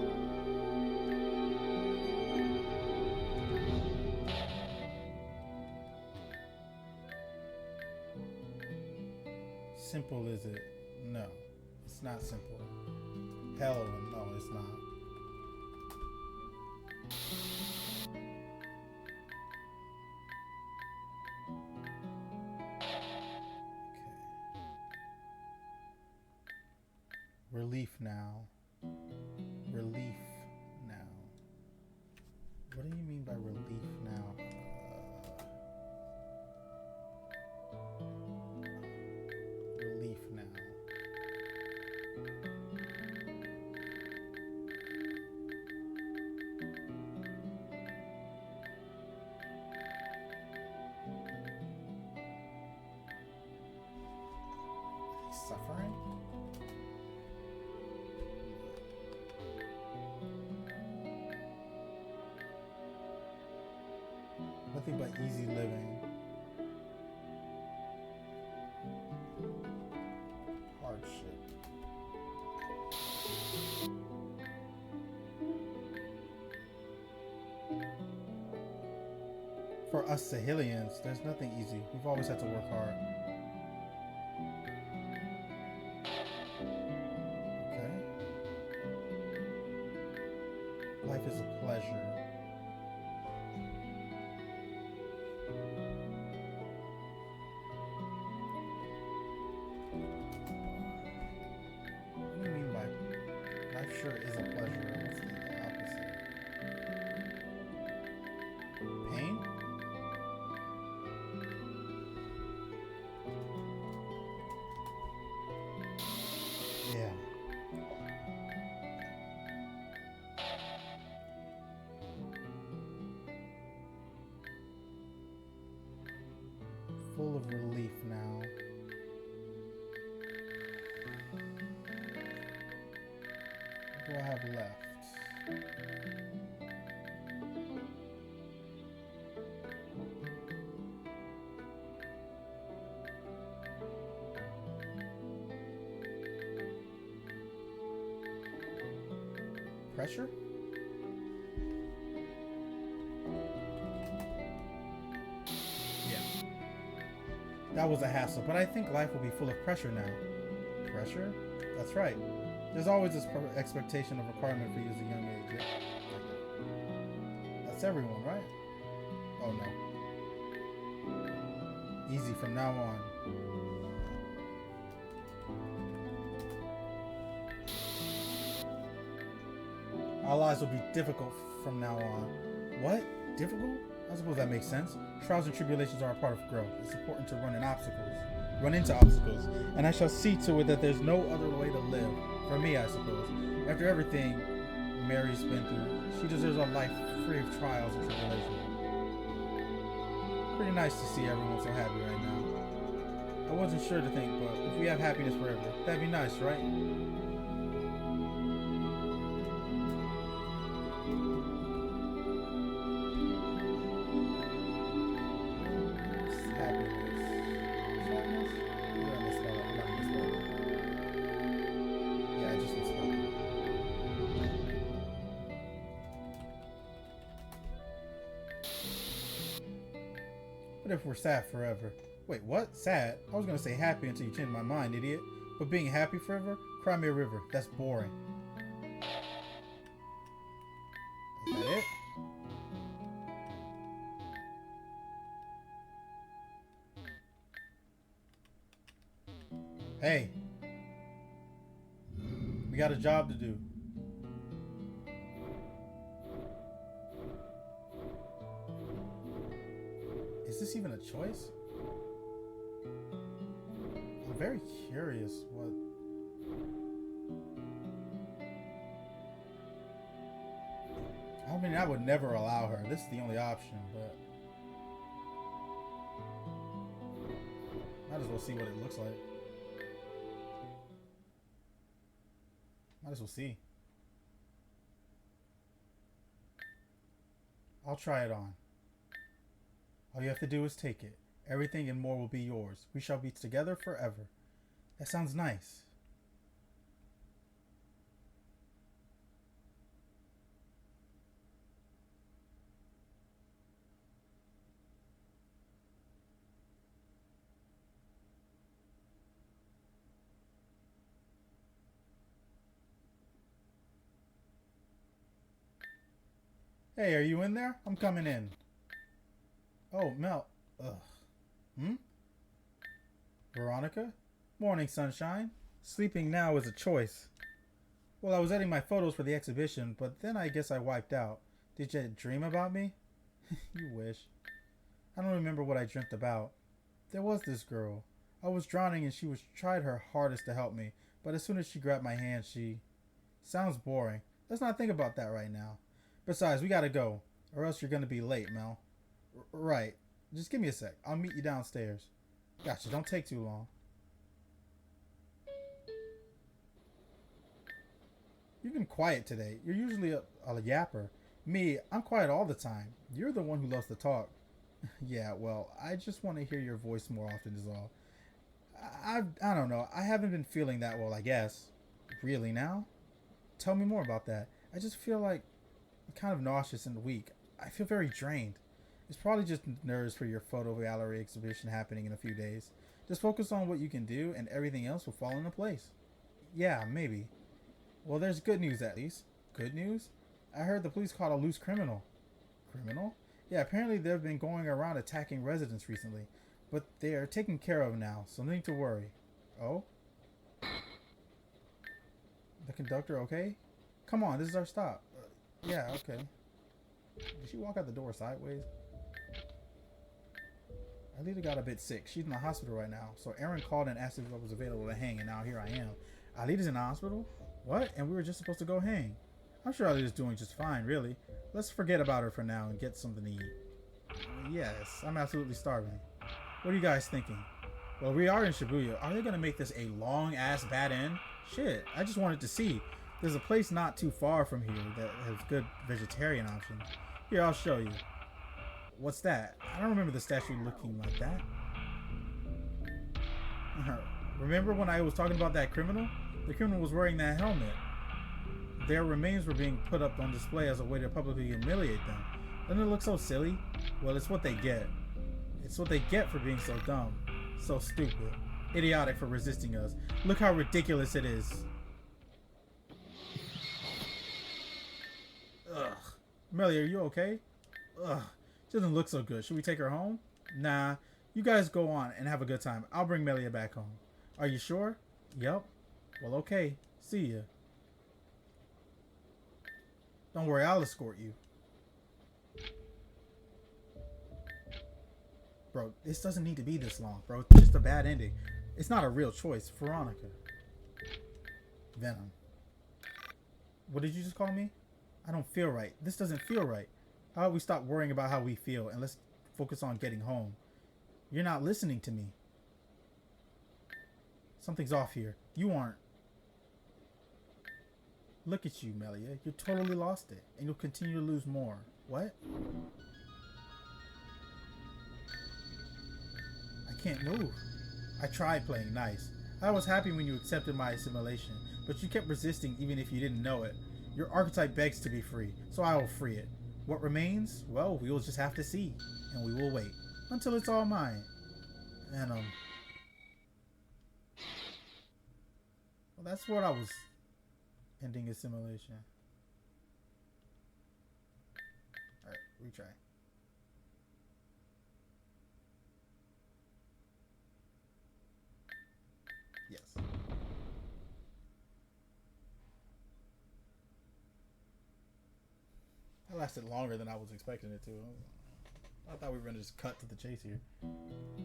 Simple is it? No, it's not simple. Hell no, it's not. Relief now. Relief now. What do you mean by relief now? Relief now. Suffering? Nothing but easy living. Hardship. For us Sahelians, there's nothing easy. We've always had to work hard. Okay. Life is a pleasure. What do you mean by life sure is a pleasure? What's the opposite? Pain? Yeah. Full of relief now. What do I have left? Pressure? Yeah. That was a hassle, but I think life will be full of pressure now. Pressure? That's right. There's always this expectation of requirement for you as a young age. Yeah. That's everyone, right? Oh no. Easy from now on. Our lives will be difficult from now on. What? Difficult? I suppose that makes sense. Trials and tribulations are a part of growth. It's important to run into obstacles, and I shall see to it that there's no other way to live. For me, I suppose. After everything Mary's been through, she deserves a life free of trials and tribulations. Pretty nice to see everyone so happy right now. I wasn't sure to think, but if we have happiness forever, that'd be nice, right? What if we're sad forever? Wait, what? Sad? I was gonna say happy until you changed my mind, idiot. But being happy forever? Cry me a river. That's boring. Is that it? Hey. We got a job to do. Is this even a choice? I'm very curious what... I mean, I would never allow her. This is the only option, but... Might as well see what it looks like. Might as well see. I'll try it on. All you have to do is take it. Everything and more will be yours. We shall be together forever. That sounds nice. Hey, are you in there? I'm coming in. Oh, Mel. Ugh. Hmm? Veronica? Morning, sunshine. Sleeping now is a choice. Well, I was editing my photos for the exhibition, but then I guess I wiped out. Did you dream about me? You wish. I don't remember what I dreamt about. There was this girl. I was drowning and she tried her hardest to help me, but as soon as she grabbed my hand, she... Sounds boring. Let's not think about that right now. Besides, we gotta go, or else you're gonna be late, Mel. Right. Just give me a sec. I'll meet you downstairs. Gotcha. Don't take too long. You've been quiet today. You're usually a yapper. Me, I'm quiet all the time. You're the one who loves to talk. Yeah, well, I just want to hear your voice more often is all. I don't know. I haven't been feeling that well, I guess. Really now? Tell me more about that. I just feel like I'm kind of nauseous and weak. I feel very drained. It's probably just nerves for your photo gallery exhibition happening in a few days. Just focus on what you can do and everything else will fall into place. Yeah, maybe. Well, there's good news at least. Good news? I heard the police caught a loose criminal. Criminal? Yeah, apparently they've been going around attacking residents recently. But they are taken care of now, so nothing to worry. Oh? The conductor okay? Come on, this is our stop. Yeah, okay. Did she walk out the door sideways? Alita got a bit sick. She's in the hospital right now. So Aaron called and asked if I was available to hang, and now here I am. Alita's in the hospital? What? And we were just supposed to go hang. I'm sure Alita's doing just fine, really. Let's forget about her for now and get something to eat. Yes, I'm absolutely starving. What are you guys thinking? Well, we are in Shibuya. Are they going to make this a long-ass bad end? Shit, I just wanted to see. There's a place not too far from here that has good vegetarian options. Here, I'll show you. What's that? I don't remember the statue looking like that. Remember when I was talking about that criminal? The criminal was wearing that helmet. Their remains were being put up on display as a way to publicly humiliate them. Doesn't it look so silly? Well, it's what they get. It's what they get for being so dumb. So stupid. Idiotic for resisting us. Look how ridiculous it is. Ugh. Melly, are you okay? Ugh. She doesn't look so good. Should we take her home? Nah. You guys go on and have a good time. I'll bring Melia back home. Are you sure? Yep. Well, okay. See ya. Don't worry, I'll escort you. Bro, this doesn't need to be this long, bro. It's just a bad ending. It's not a real choice. Veronica. Venom. What did you just call me? I don't feel right. This doesn't feel right. How about we stop worrying about how we feel and let's focus on getting home? You're not listening to me. Something's off here. You aren't. Look at you, Melia. You totally lost it. And you'll continue to lose more. What? I can't move. I tried playing nice. I was happy when you accepted my assimilation, but you kept resisting even if you didn't know it. Your archetype begs to be free, so I will free it. What remains? Well, we will just have to see, and we will wait. until it's all mine. And well, that's what I was ending assimilation. All right, retry. Yes. That lasted longer than I was expecting it to. I thought we were going to just cut to the chase here.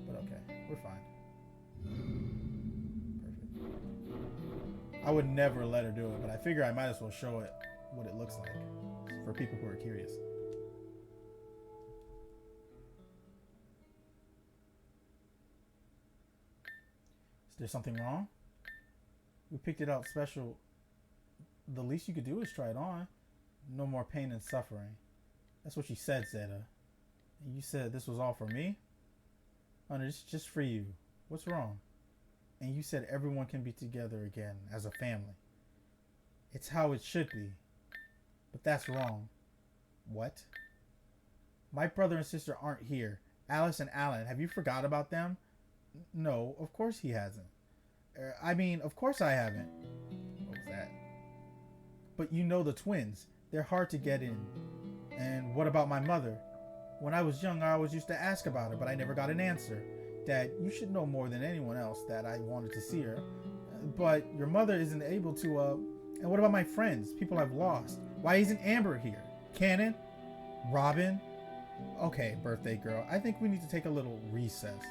But okay, we're fine. Perfect. I would never let her do it, but I figure I might as well show it what it looks like for people who are curious. Is there something wrong? We picked it out special. The least you could do is try it on. No more pain and suffering. That's what you said, Zeta. And you said this was all for me? Oh, no, it's just for you. What's wrong? And you said everyone can be together again as a family. It's how it should be. But that's wrong. What? My brother and sister aren't here. Alice and Alan, have you forgot about them? No, of course he hasn't. I mean, of course I haven't. What was that? But you know the twins. They're hard to get in. And what about my mother? When I was young, I always used to ask about her, but I never got an answer. Dad, you should know more than anyone else that I wanted to see her. But your mother isn't able to, And what about my friends? People I've lost. Why isn't Amber here? Cannon? Robin? Okay, birthday girl, I think we need to take a little recess.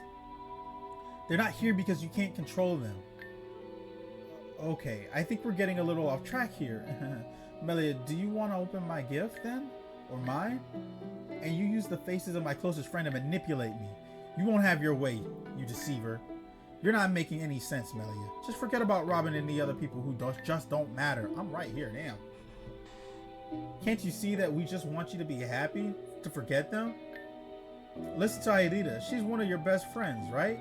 They're not here because you can't control them. Okay, I think we're getting a little off track here. Melia, do you want to open my gift then? Or mine? And you use the faces of my closest friend to manipulate me. You won't have your way, you deceiver. You're not making any sense, Melia. Just forget about Robin and the other people who just don't matter. I'm right here now. Can't you see that we just want you to be happy? To forget them? Listen to Aelita. She's one of your best friends, right?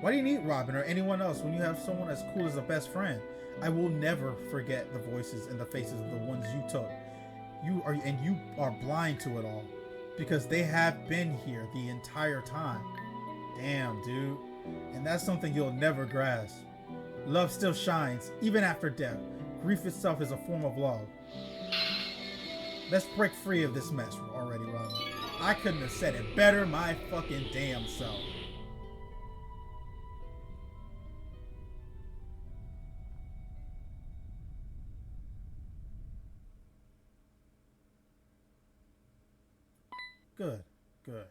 Why do you need Robin or anyone else when you have someone as cool as a best friend? I will never forget the voices and the faces of the ones you took. You are blind to it all. Because they have been here the entire time. Damn, dude. And that's something you'll never grasp. Love still shines, even after death. Grief itself is a form of love. Let's break free of this mess already, Robin. I couldn't have said it better my fucking damn self. Good, good.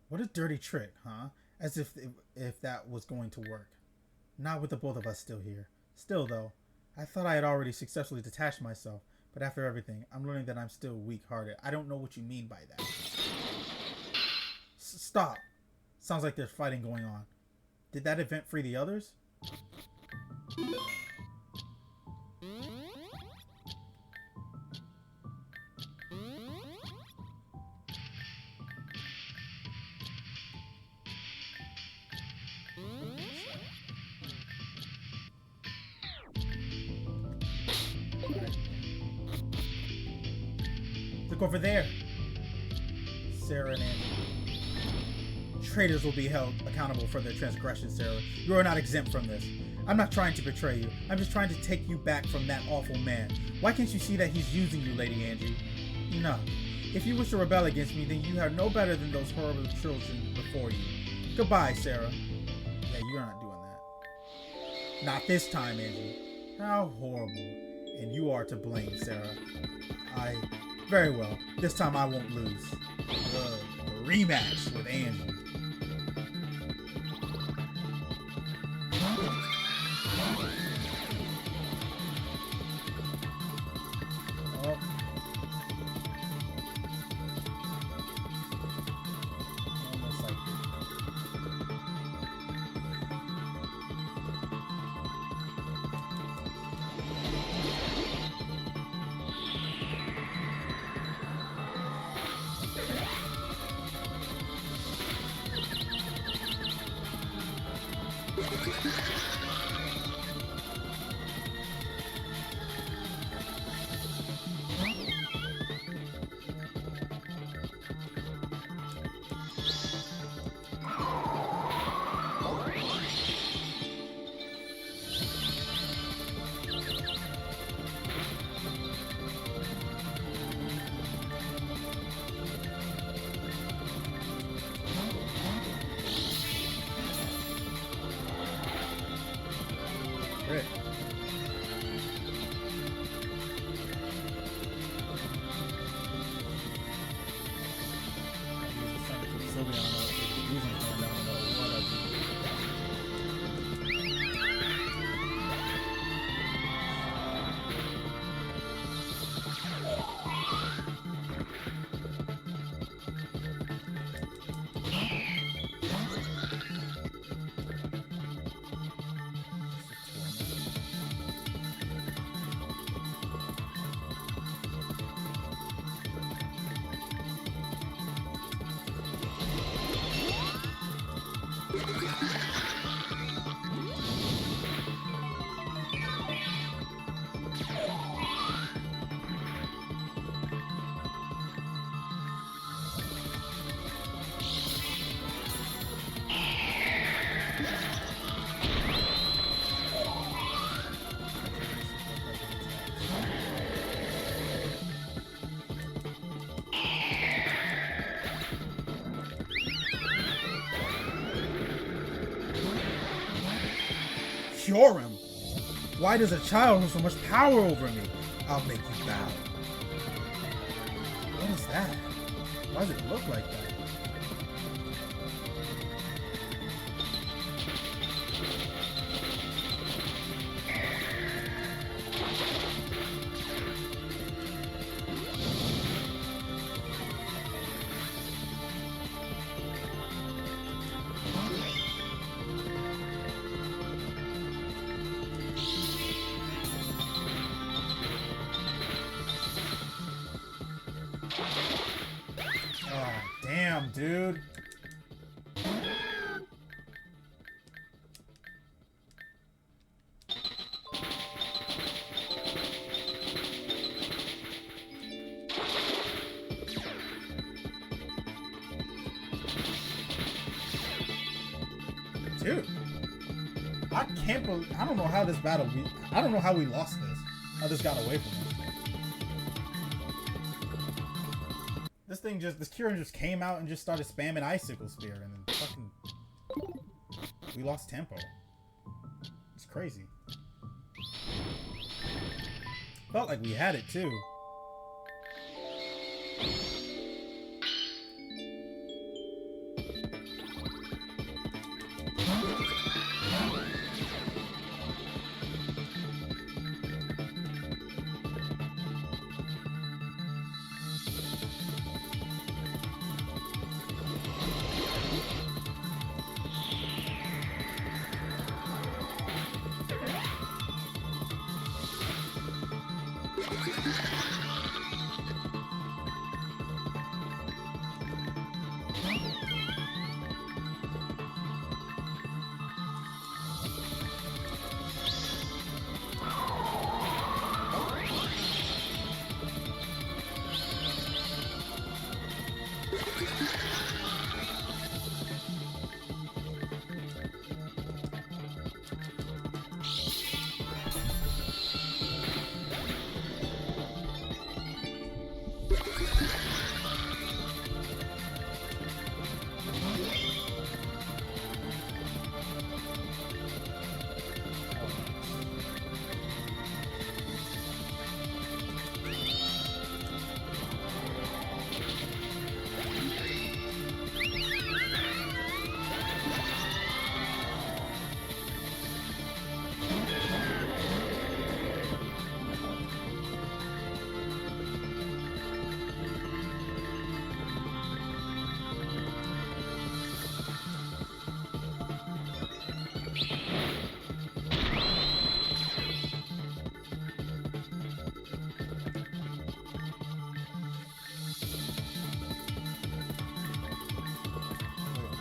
What a dirty trick, huh? As if that was going to work. Not with the both of us still here. Still, though, I thought I had already successfully detached myself, but after everything, I'm learning that I'm still weak-hearted. I don't know what you mean by that. Stop. Sounds like there's fighting going on. Did that event free the others? Look over there. Sarah and Andy. Traitors will be held accountable for their transgressions, Sarah. You are not exempt from this. I'm not trying to betray you. I'm just trying to take you back from that awful man. Why can't you see that he's using you, Lady Angie? No. If you wish to rebel against me, then you are no better than those horrible children before you. Goodbye, Sarah. Yeah, you're not doing that. Not this time, Angie. How horrible. And you are to blame, Sarah. Very well. This time I won't lose. A rematch with Angie. Oh. Almost like Crit. Cure him. Why does a child have so much power over me? I'll make you bow. What is that? Why does it look like that? Damn, dude. Dude. I can't believe, I don't know how this battle, I don't know how we lost this. How this got away from us. This thing just, this Kieran just came out and just started spamming Icicle Spear and then fucking, we lost tempo. It's crazy. Felt like we had it too.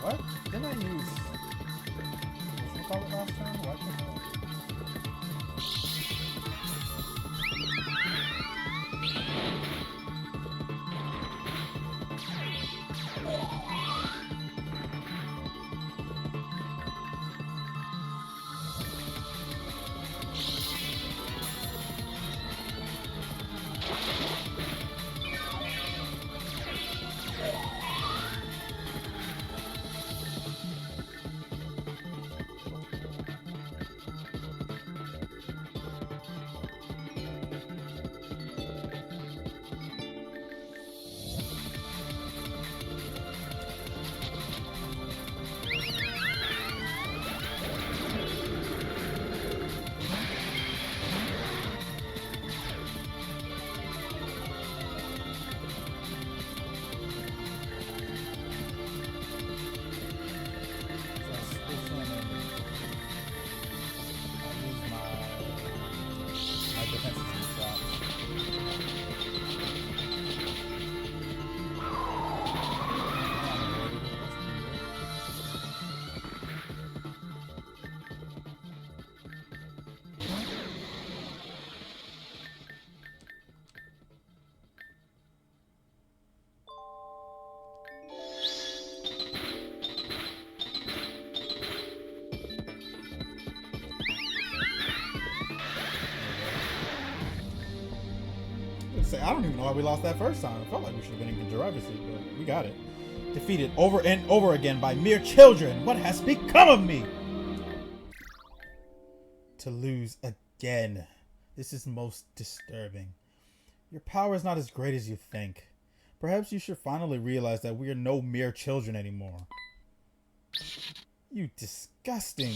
What? Didn't I use... What you call it last time? What? say, I don't even know why we lost that first time. It felt like we should have been in the driver's seat, but we got it. Defeated over and over again by mere children. What has become of me? To lose again. This is most disturbing. Your power is not as great as you think. Perhaps you should finally realize that we are no mere children anymore. You disgusting...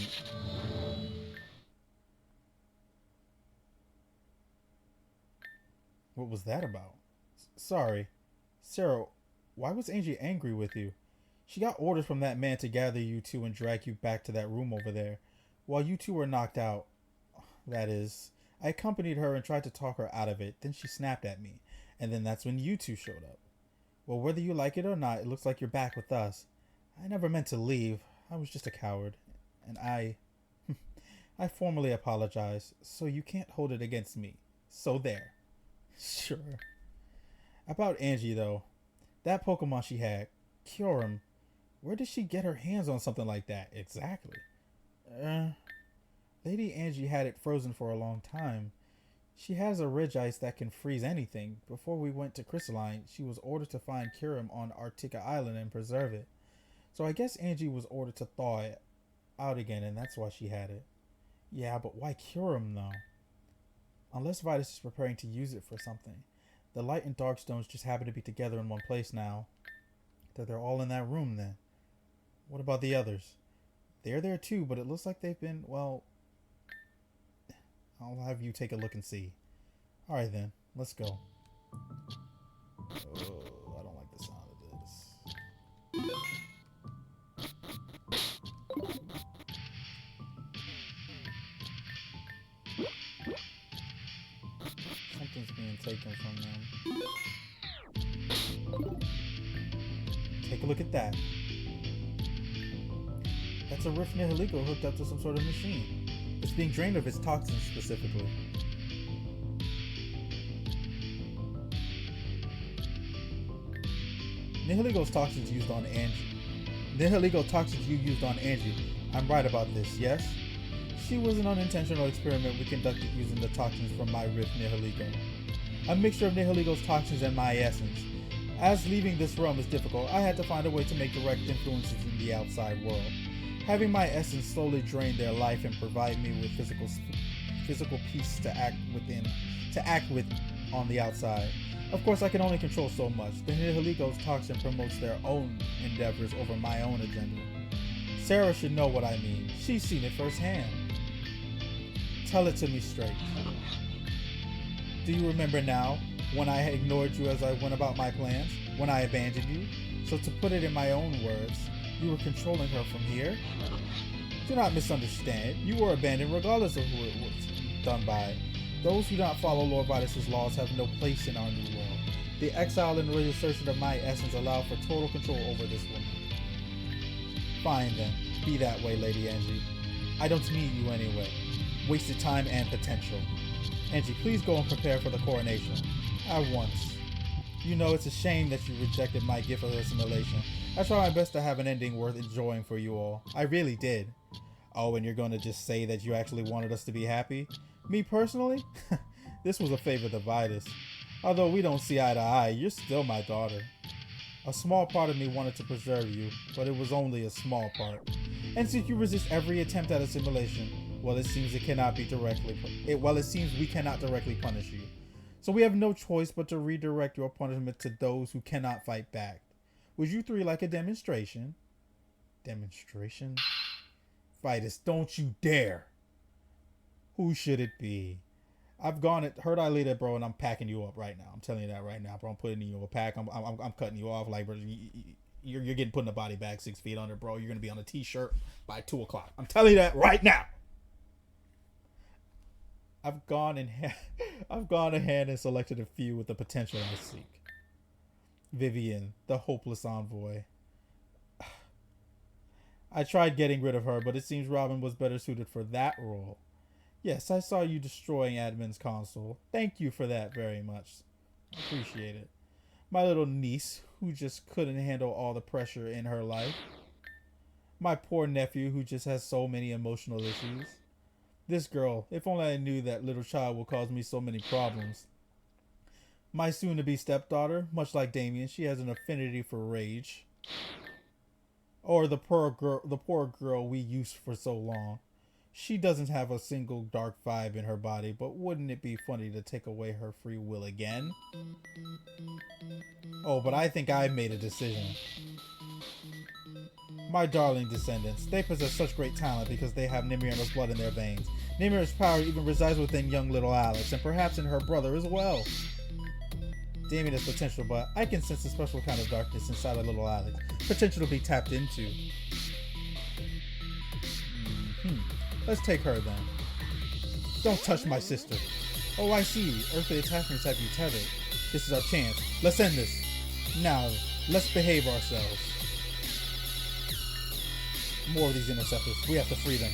What was that about? Sorry. Sarah, why was Angie angry with you? She got orders from that man to gather you two and drag you back to that room over there. While you two were knocked out, that is, I accompanied her and tried to talk her out of it. Then she snapped at me. And then that's when you two showed up. Well, whether you like it or not, it looks like you're back with us. I never meant to leave. I was just a coward. And I formally apologize, so you can't hold it against me. So there. Sure. About Angie, though. That Pokemon she had, Kyurem, where did she get her hands on something like that? Exactly. Lady Angie had it frozen for a long time. She has a Regice that can freeze anything. Before we went to Crystalline, she was ordered to find Kyurem on Artica Island and preserve it. So I guess Angie was ordered to thaw it out again, and that's why she had it. Yeah, but why Kyurem, though? Unless Vitus is preparing to use it for something. The light and dark stones just happen to be together in one place now. They're all in that room then. What about the others? They're there too, but it looks like they've been, well... I'll have you take a look and see. Alright then, let's go. Oh, I don't like the sound of this. Something's being taken from them. Take a look at that. That's a Rift Nihiligo hooked up to some sort of machine. It's being drained of its toxins specifically. Nihiligo's toxins used on Angie. Nihiligo toxins you used on Angie. I'm right about this, yes? She was an unintentional experiment we conducted using the toxins from my Rift Nihiligo. A mixture of Nihiligo's toxins and my essence. As leaving this realm is difficult, I had to find a way to make direct influences in the outside world. Having my essence slowly drain their life and provide me with physical peace to act with on the outside. Of course, I can only control so much. The Nihiligo's toxin promotes their own endeavors over my own agenda. Sarah should know what I mean. She's seen it firsthand. Tell it to me straight. Do you remember now, when I ignored you as I went about my plans? When I abandoned you? So to put it in my own words, you were controlling her from here? Do not misunderstand. You were abandoned regardless of who it was done by. Those who do not follow Lord Vitus' laws have no place in our new world. The exile and reassertion of my essence allow for total control over this woman. Fine then. Be that way, Lady Angie. I don't need you anyway. Wasted time and potential. Angie, please go and prepare for the coronation. At once. You know it's a shame that you rejected my gift of assimilation. I tried my best to have an ending worth enjoying for you all. I really did. Oh, and you're gonna just say that you actually wanted us to be happy? Me personally? This was a favor to Vitus. Although we don't see eye to eye, you're still my daughter. A small part of me wanted to preserve you, but it was only a small part. And since you resist every attempt at assimilation, well, it seems we cannot directly punish you. So we have no choice but to redirect your punishment to those who cannot fight back. Would you three like a demonstration? Demonstration? Vitus, don't you dare! Who should it be? I've gone at Herd Eye Leader, bro, and I'm packing you up right now. I'm telling you that right now, bro. I'm putting you in a pack. I'm cutting you off, like, bro. You're getting put in a body bag 6 feet under, bro. You're gonna be on a t-shirt by 2 o'clock. I'm telling you that right now. I've gone ahead and selected a few with the potential I seek. Vivian, the hopeless envoy. I tried getting rid of her, but it seems Robin was better suited for that role. Yes, I saw you destroying admin's console. Thank you for that very much. I appreciate it. My little niece, who just couldn't handle all the pressure in her life. My poor nephew, who just has so many emotional issues. This girl, if only I knew that little child would cause me so many problems. My soon-to-be stepdaughter, much like Damien, she has an affinity for rage. Or the poor girl we used for so long. She doesn't have a single dark vibe in her body, but wouldn't it be funny to take away her free will again? Oh, but I think I've made a decision. My darling descendants, they possess such great talent because they have Nimira's blood in their veins. Nimira's power even resides within young little Alex, and perhaps in her brother as well. Damien has potential, but I can sense a special kind of darkness inside of little Alex. Potential to be tapped into. Let's take her then. Don't touch my sister. Oh, I see. Earthly attachments have you tethered. This is our chance. Let's end this. Now, let's behave ourselves. More of these interceptors. We have to free them.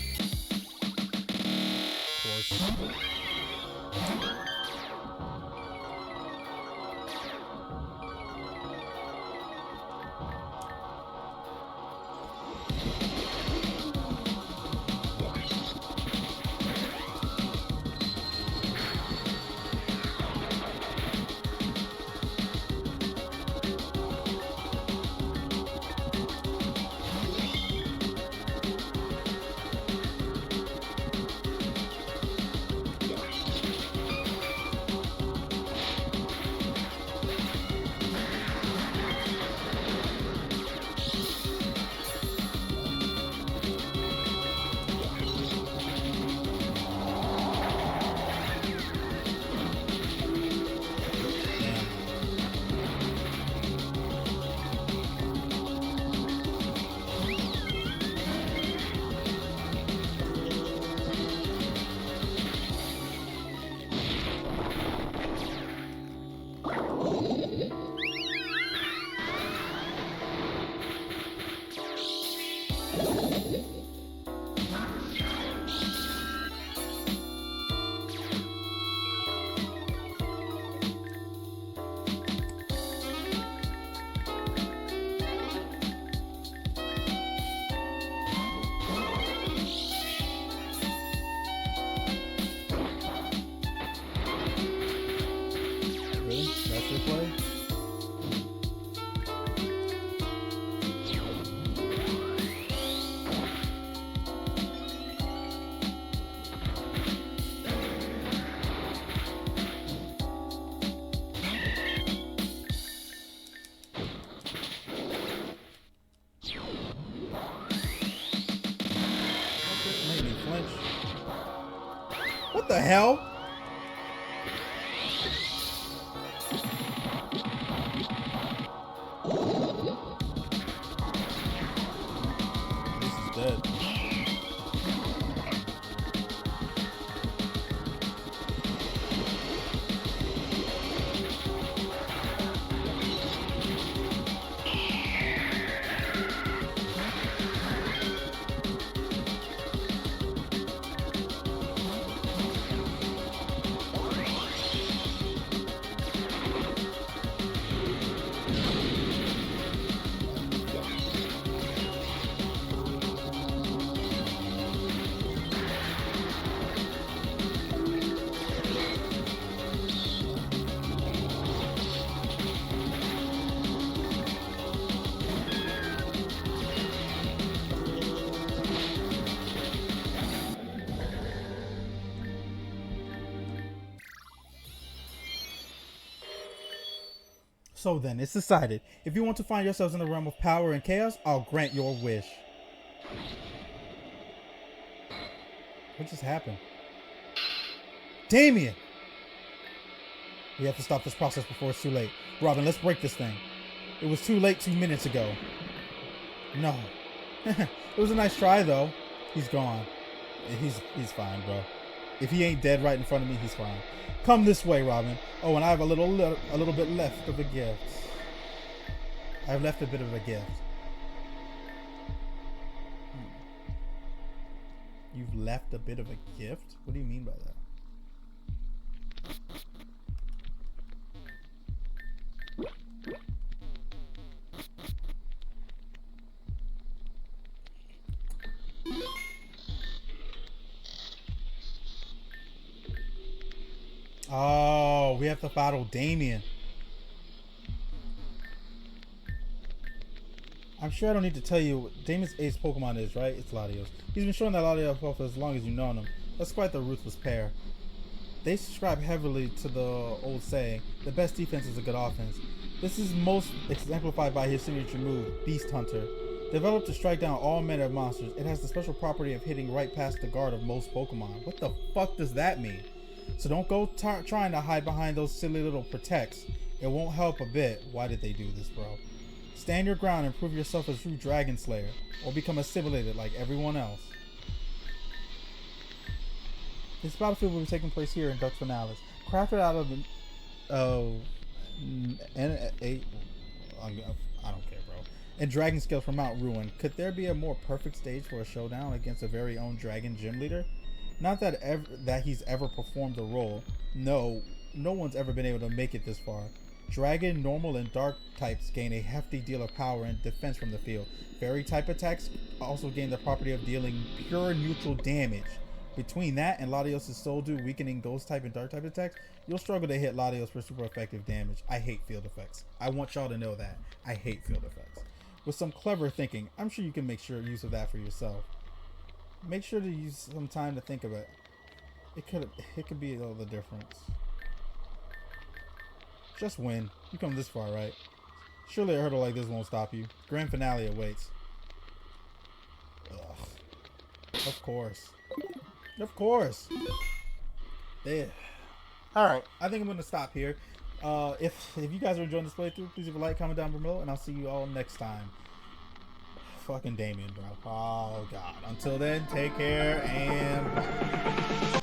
Of course. What the hell? This is dead. So then, it's decided. If you want to find yourselves in the realm of power and chaos, I'll grant your wish. What just happened? Damien! We have to stop this process before it's too late. Robin, let's break this thing. It was too late 2 minutes ago. No. It was a nice try, though. He's gone. He's fine, bro. If he ain't dead right in front of me, he's fine. Come this way, Robin. Oh, and I have a little bit left of a gift. I've left a bit of a gift. You've left a bit of a gift? What do you mean by that? Oh, we have to battle Damien. I'm sure I don't need to tell you what Damon's ace Pokemon is, right? It's Latios. He's been showing that Latios off for as long as you've known him. That's quite the ruthless pair. They subscribe heavily to the old saying, the best defense is a good offense. This is most exemplified by his signature move, Beast Hunter. Developed to strike down all manner of monsters, it has the special property of hitting right past the guard of most Pokemon. What the fuck does that mean? So don't go trying to hide behind those silly little protects. It won't help a bit. Why did they do this, bro? Stand your ground and prove yourself a true Dragon Slayer, or become assimilated like everyone else. This battlefield will be taking place here in Dux Finalis. Crafted out of the... I don't care, bro. And Dragon Scales from Mount Ruin. Could there be a more perfect stage for a showdown against a very own Dragon Gym Leader? Not that he's ever performed the role. No one's ever been able to make it this far. Dragon, Normal, and Dark types gain a hefty deal of power and defense from the field. Fairy type attacks also gain the property of dealing pure neutral damage. Between that and Latios' Soul Dew weakening Ghost type and Dark type attacks, you'll struggle to hit Latios for super effective damage. I hate field effects. I want y'all to know that. I hate field effects. With some clever thinking, I'm sure you can make use of that for yourself. Make sure to use some time to think of it. It could be all the difference. Just win. You come this far, right? Surely a hurdle like this won't stop you. Grand finale awaits. Ugh. Of course. Of course. Yeah. Alright, I think I'm going to stop here. If you guys are enjoying this playthrough, please leave a like, comment down below, and I'll see you all next time. Fucking Damien, bro. Oh, God. Until then, take care, and bye.